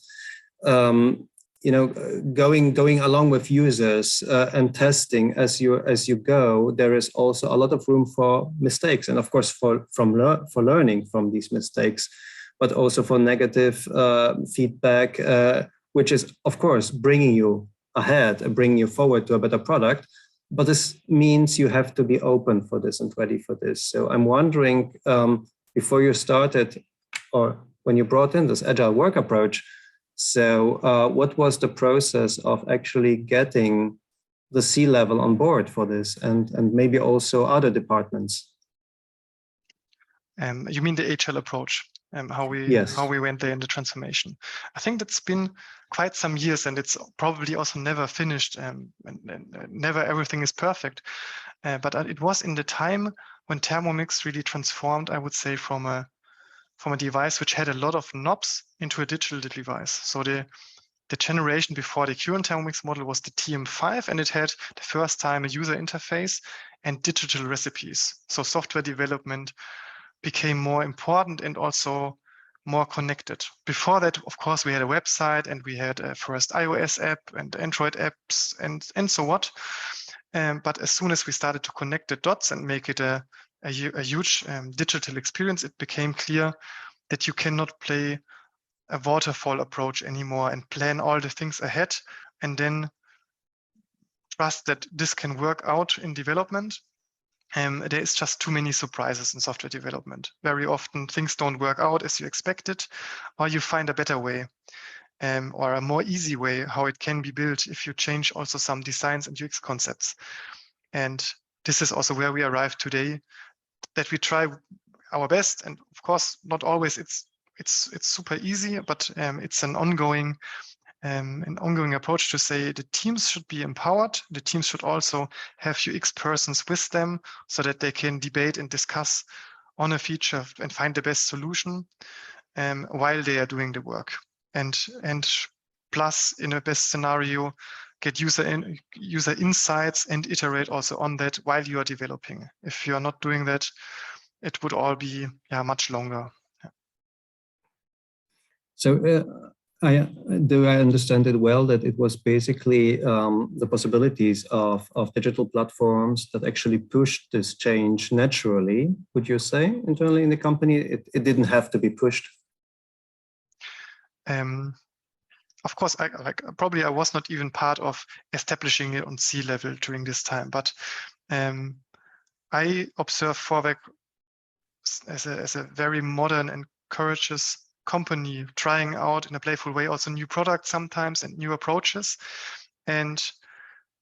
going along with users and testing as you go, there is also a lot of room for mistakes, and of course for learning from these mistakes, but also for negative feedback, which is of course bringing you ahead and bringing you forward to a better product. But this means you have to be open for this and ready for this. So I'm wondering, before you started, or when you brought in this agile work approach, so what was the process of actually getting the C-level on board for this, and maybe also other departments? You mean the agile approach? How we went there in the transformation. I think that's been quite some years, and it's probably also never finished, and never everything is perfect. But it was in the time when Thermomix really transformed, I would say, from a device which had a lot of knobs into a digital device. So the generation before the current Thermomix model was the TM5, and it had the first time a user interface and digital recipes. So software development became more important and also more connected. Before that, of course, we had a website, and we had a first iOS app and Android apps and so what. But as soon as we started to connect the dots and make it a huge digital experience, it became clear that you cannot play a waterfall approach anymore and plan all the things ahead and then trust that this can work out in development. There is just too many surprises in software development. Very often things don't work out as you expected, or you find a better way, or a more easy way how it can be built if you change also some designs and UX concepts. And this is also where we arrive today, that we try our best. And of course, not always it's super easy, but it's an ongoing approach to say the teams should be empowered. The teams should also have UX persons with them so that they can debate and discuss on a feature and find the best solution while they are doing the work. And plus, in a best scenario, get user insights and iterate also on that while you are developing. If you are not doing that, it would all be much longer. So do I understand it well that it was basically the possibilities of digital platforms that actually pushed this change naturally, would you say, internally in the company? It didn't have to be pushed? Of course, I was not even part of establishing it on C-level during this time, but I observe Vorwerk as a very modern and courageous company, trying out in a playful way also new products sometimes and new approaches. And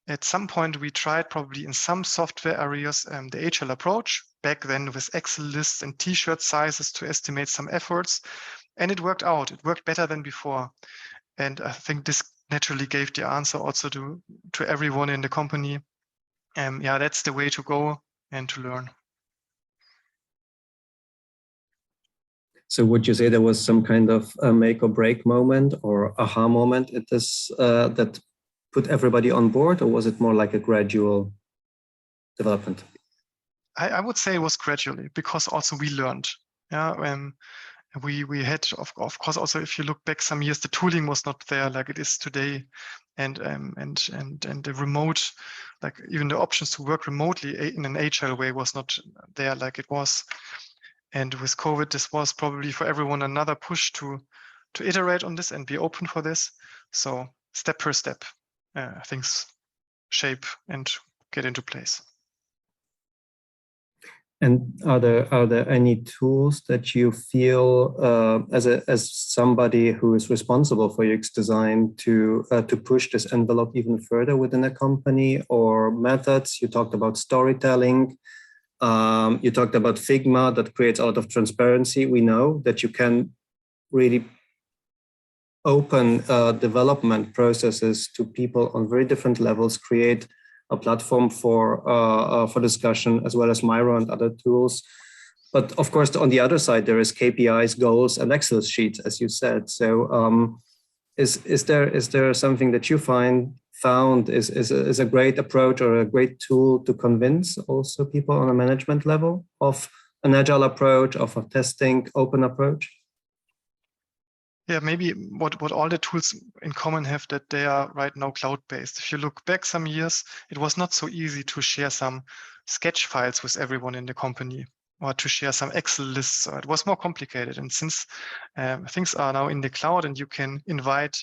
at some point we tried probably in some software areas the agile approach, back then with Excel lists and t-shirt sizes to estimate some efforts. And it worked out. It worked better than before. And I think this naturally gave the answer also to everyone in the company. That's the way to go and to learn. So would you say there was some kind of make or break moment or aha moment at this that put everybody on board, or was it more like a gradual development? I would say it was gradually, because also we learned. We had, of course, also if you look back some years, the tooling was not there like it is today, and the remote, like even the options to work remotely in an agile way was not there like it was. And with COVID, this was probably for everyone another push to iterate on this and be open for this. So step per step, things shape and get into place. And are there any tools that you feel as somebody who is responsible for UX design to push this envelope even further within a company, or methods? You talked about storytelling. You talked about Figma that creates a lot of transparency. We know that you can really open development processes to people on very different levels, create a platform for discussion, as well as Miro and other tools. But of course, on the other side, there is KPIs, goals, and Excel sheets, as you said. So is there something that you found is a great approach or a great tool to convince also people on a management level of an agile approach, of a testing open approach? Yeah, maybe what all the tools in common have that they are right now cloud-based. If you look back some years, it was not so easy to share some sketch files with everyone in the company or to share some Excel lists. It was more complicated. And since things are now in the cloud and you can invite,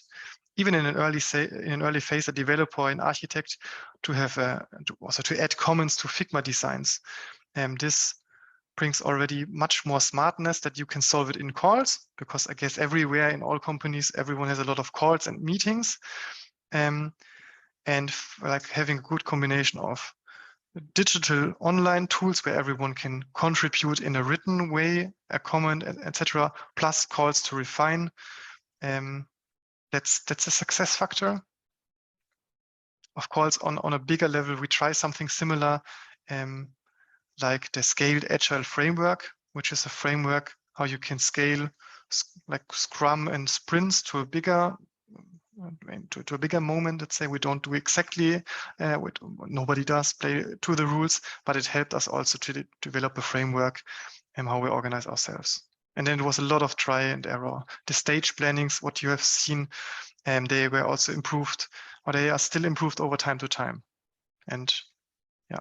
even in an early phase, a developer or an architect to have to add comments to Figma designs. This brings already much more smartness that you can solve it in calls, because I guess everywhere in all companies, everyone has a lot of calls and meetings, and like having a good combination of digital online tools where everyone can contribute in a written way, a comment, etc., plus calls to refine. That's a success factor. Of course, on a bigger level, we try something similar, like the scaled agile framework, which is a framework how you can scale like Scrum and sprints to a bigger moment. Let's say we don't do exactly what nobody does, play to the rules, but it helped us also to develop a framework and how we organize ourselves. And then it was a lot of try and error. The stage plannings, what you have seen, they were also improved, or they are still improved over time to time. And yeah,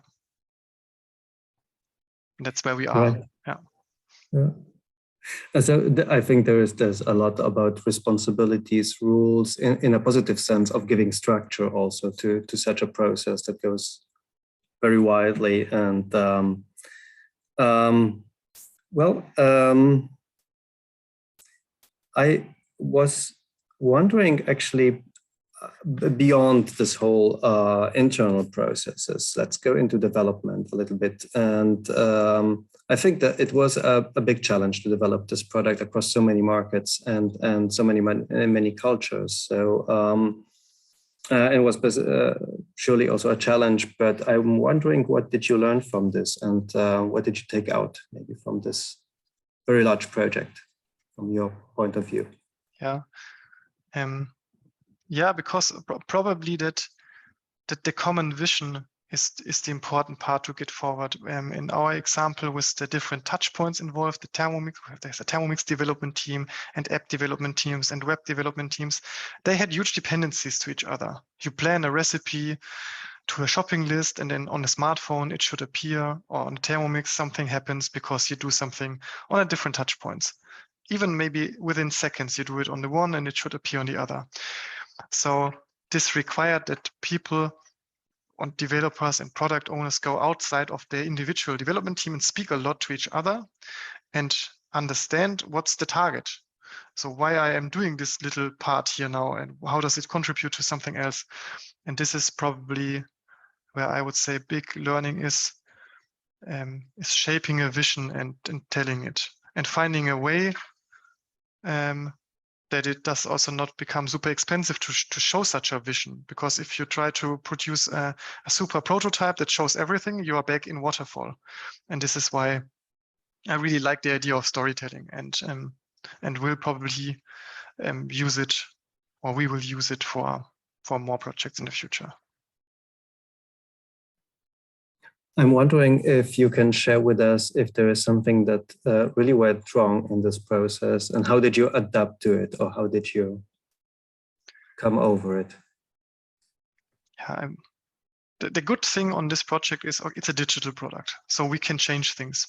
that's where we are. Right. Yeah. So I think there's a lot about responsibilities, rules, in a positive sense of giving structure also to such a process that goes very widely. And I was wondering actually, beyond this whole internal processes, let's go into development a little bit. And I think that it was a big challenge to develop this product across so many markets and so many cultures. So it was surely also a challenge, but I'm wondering, what did you learn from this, and what did you take out maybe from this very large project from your point of view? Yeah. Yeah, because probably that the common vision is the important part to get forward. In our example, with the different touch points involved, the Thermomix, there's a Thermomix development team and app development teams and web development teams. They had huge dependencies to each other. You plan a recipe to a shopping list, and then on a smartphone, it should appear, or on the Thermomix, something happens because you do something on a different touch points. Even maybe within seconds, you do it on the one and it should appear on the other. So this required that people and developers and product owners go outside of their individual development team and speak a lot to each other and understand what's the target. So why I am doing this little part here now, and how does it contribute to something else? And this is probably where I would say big learning is shaping a vision and telling it and finding a way that it does also not become super expensive to show such a vision. Because if you try to produce a super prototype that shows everything, you are back in waterfall. And this is why I really like the idea of storytelling, and will probably use it, or we will use it for more projects in the future. I'm wondering if you can share with us if there is something that really went wrong in this process, and how did you adapt to it, or how did you come over it? Yeah, the good thing on this project is it's a digital product, so we can change things.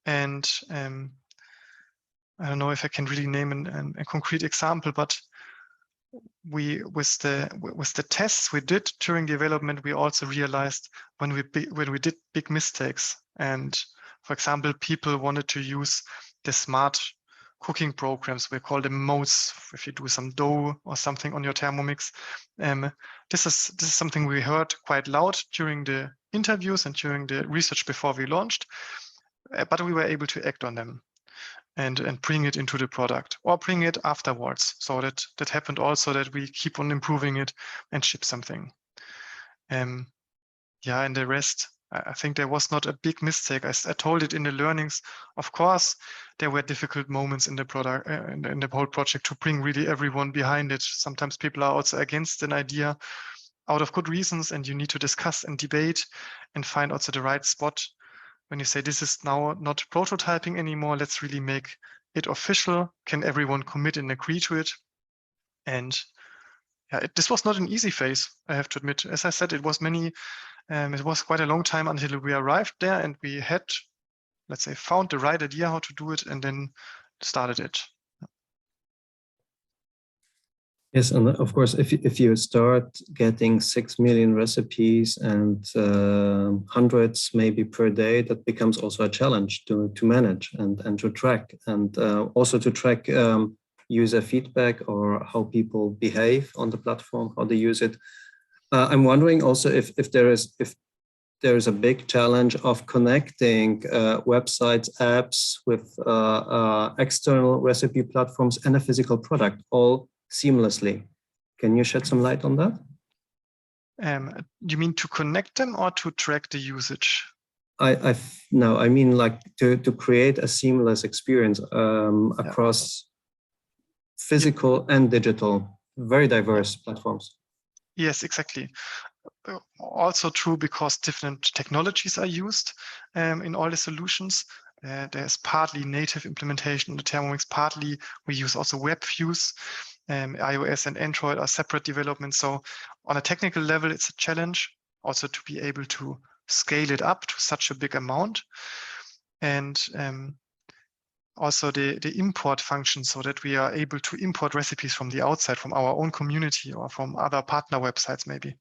And I don't know if I can really name a concrete example, but with the tests we did during development, we also realized when we did big mistakes. And for example, people wanted to use the smart cooking programs. We call them modes. If you do some dough or something on your Thermomix, this is something we heard quite loud during the interviews and during the research before we launched, but we were able to act on them. and bring it into the product or bring it afterwards. So that happened also, that we keep on improving it and ship something. Yeah, and the rest, I think there was not a big mistake. I told it in the learnings. Of course, there were difficult moments in the product, in the whole project, to bring really everyone behind it. Sometimes people are also against an idea out of good reasons, and you need to discuss and debate and find also the right spot when you say, this is now not prototyping anymore, let's really make it official. Can everyone commit and agree to it? And yeah, this was not an easy phase, I have to admit. As I said, it was quite a long time until we arrived there and we had, let's say, found the right idea how to do it and then started it. Yes, and of course, if you start getting 6 million recipes and hundreds maybe per day, that becomes also a challenge to manage and to track, and also to track user feedback or how people behave on the platform, how they use it. I'm wondering also if there is a big challenge of connecting websites, apps with external recipe platforms and a physical product all seamlessly. Can you shed some light on that? You mean to connect them or to track the usage? No, I mean like to create a seamless experience across physical and digital, very diverse platforms. Yes, exactly. Also true, because different technologies are used in all the solutions. There's partly native implementation in the Thermomix, partly we use also web views. iOS and Android are separate developments. So on a technical level, it's a challenge also to be able to scale it up to such a big amount. And also the import function, so that we are able to import recipes from the outside, from our own community or from other partner websites maybe.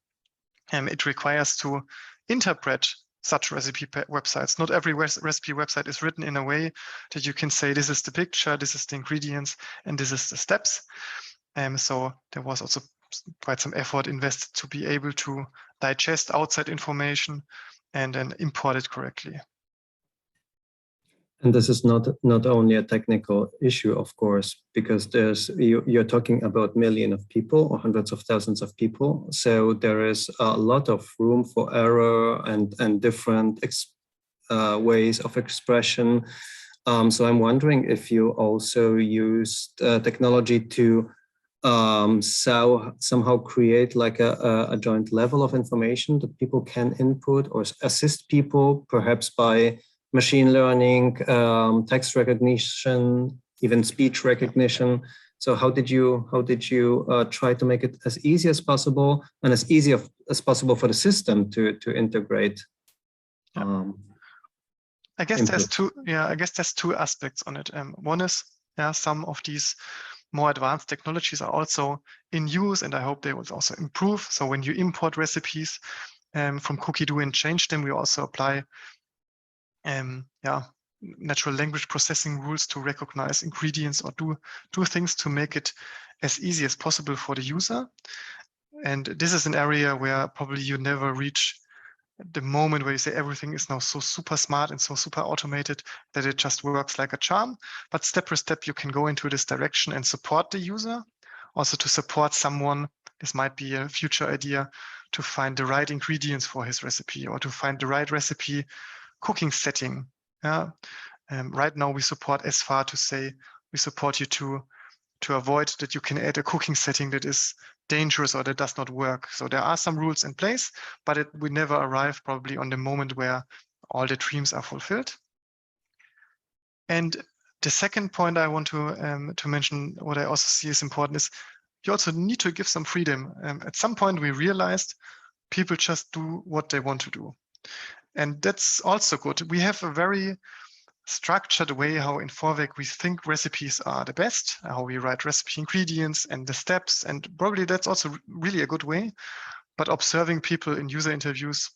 It requires to interpret such recipe websites. Not every recipe website is written in a way that you can say, this is the picture, this is the ingredients, and this is the steps. So there was also quite some effort invested to be able to digest outside information and then import it correctly. And this is not only a technical issue, of course, because you're talking about millions of people or hundreds of thousands of people. So there is a lot of room for error and different ways of expression. So I'm wondering if you also used technology to somehow create like a joint level of information that people can input or assist people, perhaps by machine learning, text recognition, even speech recognition. So how did you try to make it as easy as possible and as easy as possible for the system to integrate? I guess there's two aspects on it. One is, some of these more advanced technologies are also in use, and I hope they will also improve. So when you import recipes from Cookidoo and change them, we also apply natural language processing rules to recognize ingredients or do things to make it as easy as possible for the user. And this is an area where probably you never reach the moment where you say everything is now so super smart and so super automated that it just works like a charm. But step by step, you can go into this direction and support the user. Also to support someone, this might be a future idea, to find the right ingredients for his recipe or to find the right recipe cooking setting. Right now we support as far to say we support you to avoid that you can add a cooking setting that is dangerous or that does not work. So there are some rules in place, but we never arrive probably on the moment where all the dreams are fulfilled. And the second point I want to mention, what I also see is important, is you also need to give some freedom. At some point we realized people just do what they want to do. And that's also good. We have a very structured way how in Vorwerk we think recipes are the best, how we write recipe ingredients and the steps, and probably that's also really a good way. But observing people in user interviews,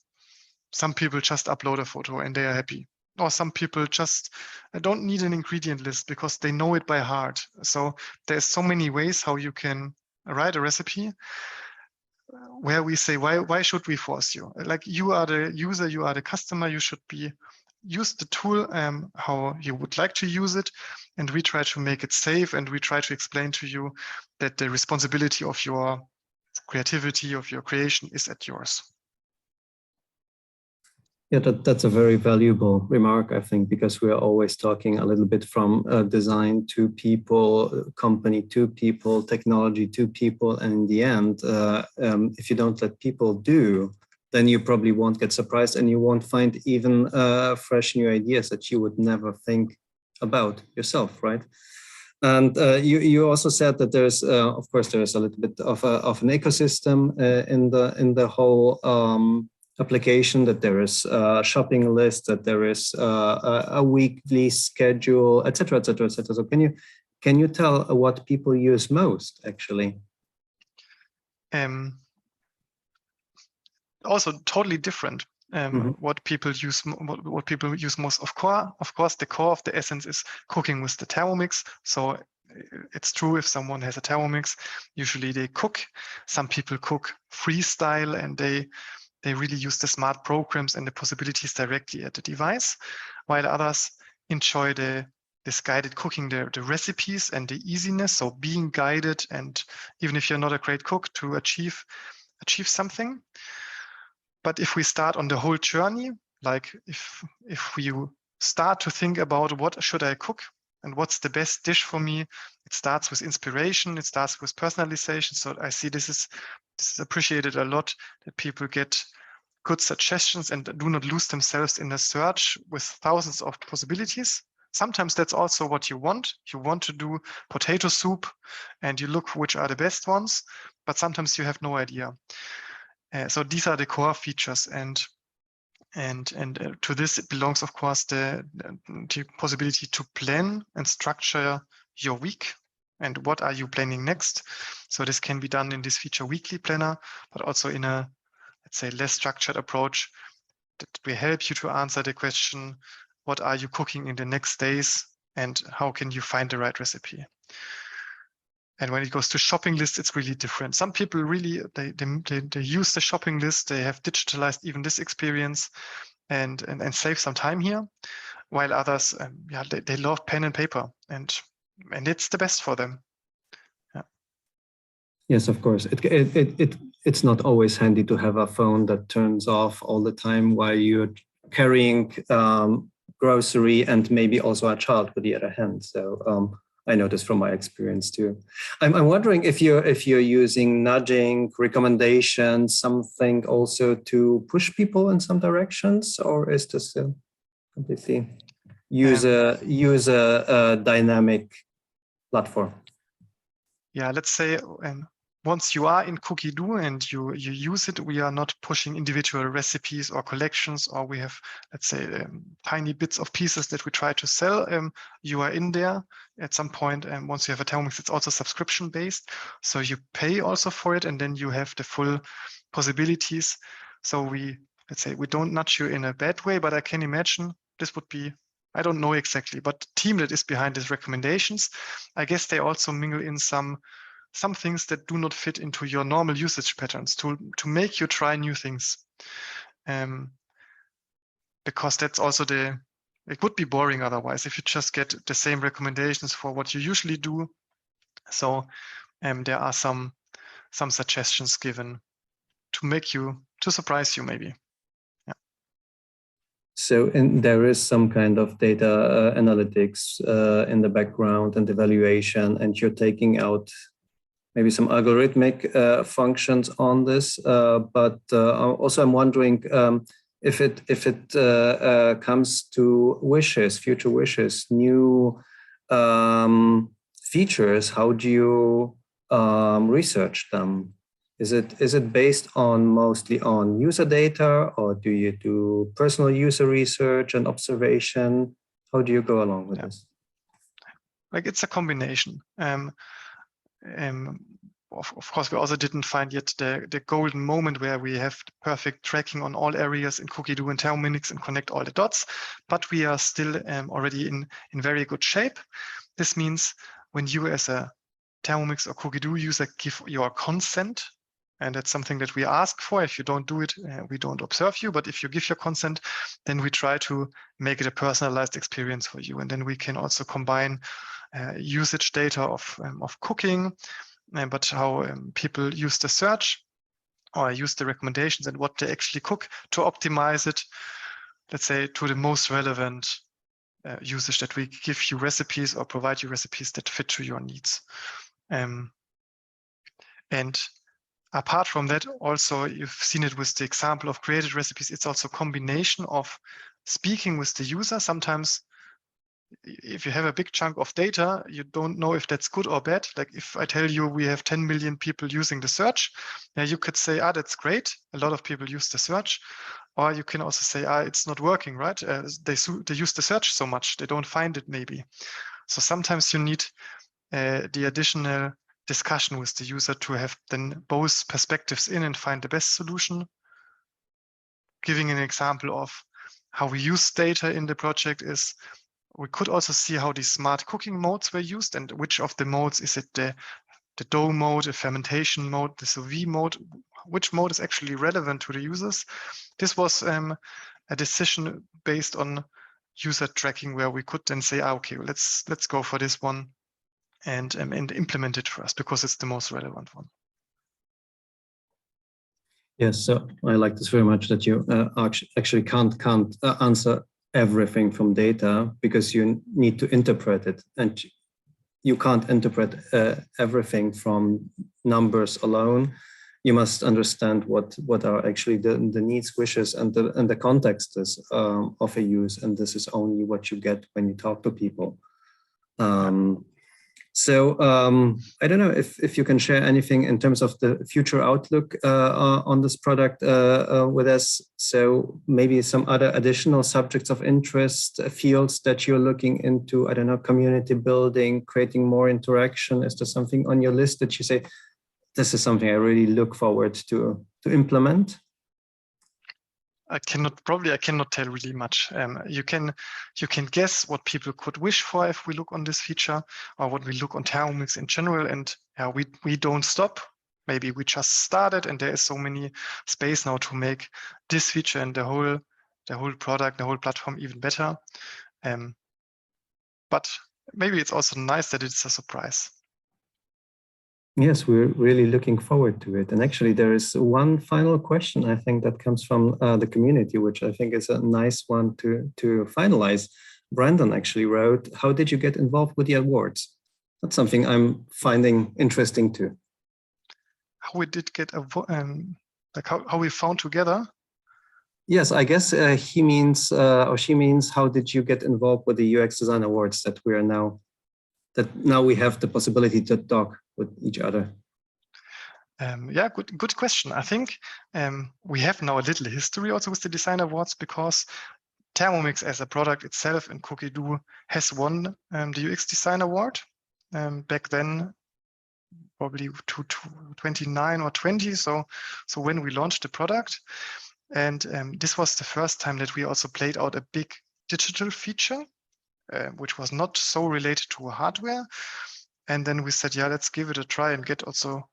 some people just upload a photo and they are happy. Or some people just don't need an ingredient list because they know it by heart. So there's so many ways how you can write a recipe where we say, why should we force you? Like, you are the user, you are the customer, you should be use the tool how you would like to use it, and we try to make it safe, and we try to explain to you that the responsibility of your creativity, of your creation, is at yours. Yeah, that's a very valuable remark, I think, because we are always talking a little bit from design to people, company to people, technology to people. And in the end, if you don't let people do, then you probably won't get surprised, and you won't find even fresh new ideas that you would never think about yourself, right? And you also said that there's, of course, there's a little bit of an ecosystem in the whole application, that there is a shopping list, that there is a weekly schedule, etc., etc., etc. So can you tell what people use most, actually? Also totally different. What people use, what people use most. Of course, the core of the essence is cooking with the Thermomix. So it's true, if someone has a Thermomix, usually they cook. Some people cook freestyle, and they really use the smart programs and the possibilities directly at the device, while others enjoy this guided cooking, the recipes and the easiness. So being guided, and even if you're not a great cook, to achieve something. But if we start on the whole journey, like if you start to think about what should I cook and what's the best dish for me, it starts with inspiration, it starts with personalization. So I see this is appreciated a lot, that people get good suggestions and do not lose themselves in a search with thousands of possibilities. Sometimes that's also what you want. You want to do potato soup and you look which are the best ones, but sometimes you have no idea. So these are the core features, and to this it belongs, of course, the possibility to plan and structure your week, and what are you planning next. So this can be done in this feature weekly planner, but also in a, let's say, less structured approach that will help you to answer the question, what are you cooking in the next days, and how can you find the right recipe. And when it goes to shopping lists, it's really different. Some people really, they use the shopping list. They have digitalized even this experience and save some time here, while others, they love pen and paper, and it's the best for them. Yeah. Yes, of course. It's not always handy to have a phone that turns off all the time while you're carrying grocery and maybe also a child with the other hand. So I know this from my experience too. I'm wondering if you're using nudging, recommendations, something also to push people in some directions, or is this a completely user dynamic platform? Yeah, let's say once you are in Cookidoo and you use it, we are not pushing individual recipes or collections, or we have, let's say, tiny bits of pieces that we try to sell. You are in there at some point, and once you have a Thermomix, it's also subscription based. So you pay also for it, and then you have the full possibilities. So let's say, we don't nudge you in a bad way, but I can imagine this would be, I don't know exactly, but the team that is behind these recommendations, I guess they also mingle in some things that do not fit into your normal usage patterns to make you try new things. Because that's also it would be boring otherwise if you just get the same recommendations for what you usually do. So there are some suggestions given to surprise you maybe. So there is some kind of data analytics in the background and evaluation, and you're taking out maybe some algorithmic functions on this. But also I'm wondering if it comes to wishes, future wishes, new features, how do you research them? Is it based on mostly on user data, or do you do personal user research and observation? How do you go along with this? Like, it's a combination. Of course, we also didn't find yet the golden moment where we have the perfect tracking on all areas in Cookidoo and Thermomix and connect all the dots, but we are still already in very good shape. This means when you as a Thermomix or Cookidoo user give your consent And that's something that we ask for. If you don't do it, we don't observe you. But if you give your consent, then we try to make it a personalized experience for you. And then we can also combine usage data of cooking, but how people use the search or use the recommendations and what they actually cook to optimize it, let's say, to the most relevant usage, that we give you recipes or provide you recipes that fit to your needs. And apart from that, also, you've seen it with the example of created recipes, it's also a combination of speaking with the user. Sometimes if you have a big chunk of data, you don't know if that's good or bad. Like if I tell you we have 10 million people using the search, you could say, that's great. A lot of people use the search. Or you can also say, it's not working, right? They use the search so much, they don't find it maybe. So sometimes you need the additional discussion with the user to have then both perspectives in and find the best solution. Giving an example of how we use data in the project is, we could also see how these smart cooking modes were used and which of the modes is it the dough mode, the fermentation mode, the sous vide mode, which mode is actually relevant to the users. This was a decision based on user tracking, where we could then say, okay, let's go for this one and implement it first because it's the most relevant one. Yes, so I like this very much, that you actually can't answer everything from data, because you need to interpret it, and you can't interpret everything from numbers alone. You must understand what are actually the needs, wishes, and the context is, of a use, and this is only what you get when you talk to people. So I don't know if you can share anything in terms of the future outlook on this product with us. So maybe some other additional subjects of interest, fields that you're looking into, I don't know, community building, creating more interaction. Is there something on your list that you say, this is something I really look forward to implement? I cannot tell really much. You can guess what people could wish for if we look on this feature, or what we look on Thermomix in general. And we don't stop. Maybe we just started, and there is so many space now to make this feature and the whole product, the whole platform even better. But maybe it's also nice that it's a surprise. Yes, we're really looking forward to it. And actually, there is one final question, I think, that comes from the community, which I think is a nice one to finalize. Brandon actually wrote, how did you get involved with the awards? That's something I'm finding interesting too. How we did get like how we found together? Yes, I guess he means, or she means, how did you get involved with the UX Design Awards that we are now we have the possibility to talk with each other? Yeah, good question. I think we have now a little history also with the Design Awards, because Thermomix as a product itself and Cookidoo has won the UX Design Award back then, probably to 29 or 20. So when we launched the product, and this was the first time that we also played out a big digital feature, which was not so related to hardware. And then we said, yeah, let's give it a try and get also,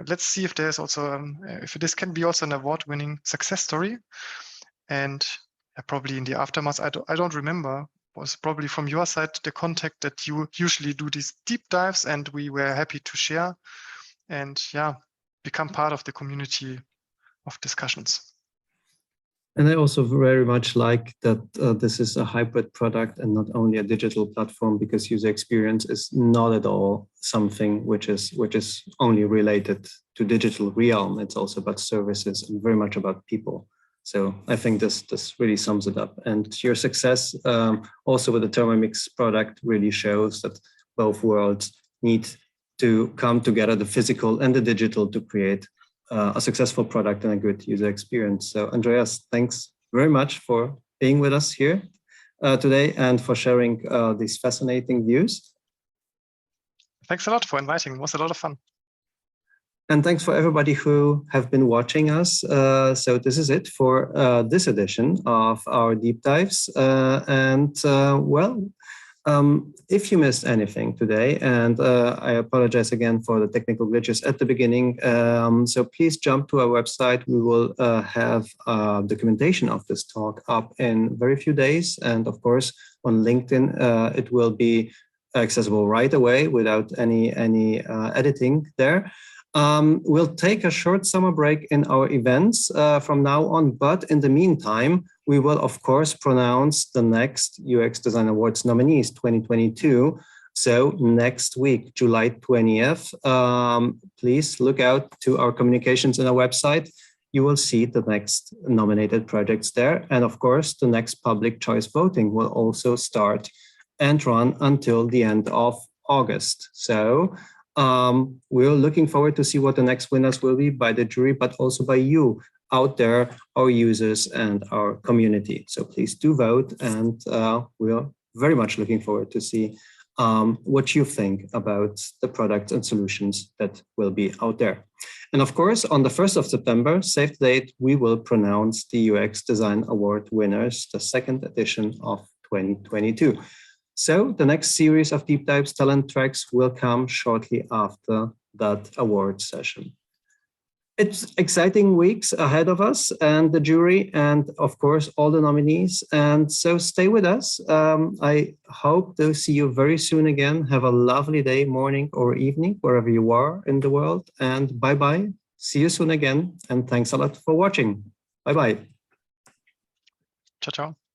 let's see if there's also, if this can be also an award-winning success story. And probably in the aftermath, I don't remember, was probably from your side the contact that you usually do these deep dives, and we were happy to share and become part of the community of discussions. And I also very much like that this is a hybrid product and not only a digital platform, because user experience is not at all something which is only related to digital realm. It's also about services and very much about people. So I think this really sums it up. And your success also with the Thermomix product really shows that both worlds need to come together, the physical and the digital, to create a successful product and a good user experience. So Andreas, thanks very much for being with us here today and for sharing these fascinating views. Thanks a lot for inviting. It was a lot of fun. And thanks for everybody who have been watching us. So this is it for this edition of our deep dives. Well, If you missed anything today, and I apologize again for the technical glitches at the beginning, so please jump to our website. We will have documentation of this talk up in very few days. And of course, on LinkedIn, it will be accessible right away without any editing there. We'll take a short summer break in our events from now on, but in the meantime, we will, of course, pronounce the next UX Design Awards nominees 2022. So next week, July 20th, please look out to our communications on our website. You will see the next nominated projects there. And of course, the next public choice voting will also start and run until the end of August. So we're looking forward to see what the next winners will be by the jury, but also by you out there, our users and our community. So please do vote, and we're very much looking forward to see what you think about the products and solutions that will be out there. And of course, on the 1st of September, save the date, we will pronounce the UX Design Award winners, the second edition of 2022. So the next series of deep dives talent tracks will come shortly after that award session. It's exciting weeks ahead of us and the jury and of course all the nominees. And so stay with us. I hope to see you very soon again. Have a lovely day, morning or evening, wherever you are in the world. And bye-bye. See you soon again. And thanks a lot for watching. Bye-bye. Ciao, ciao.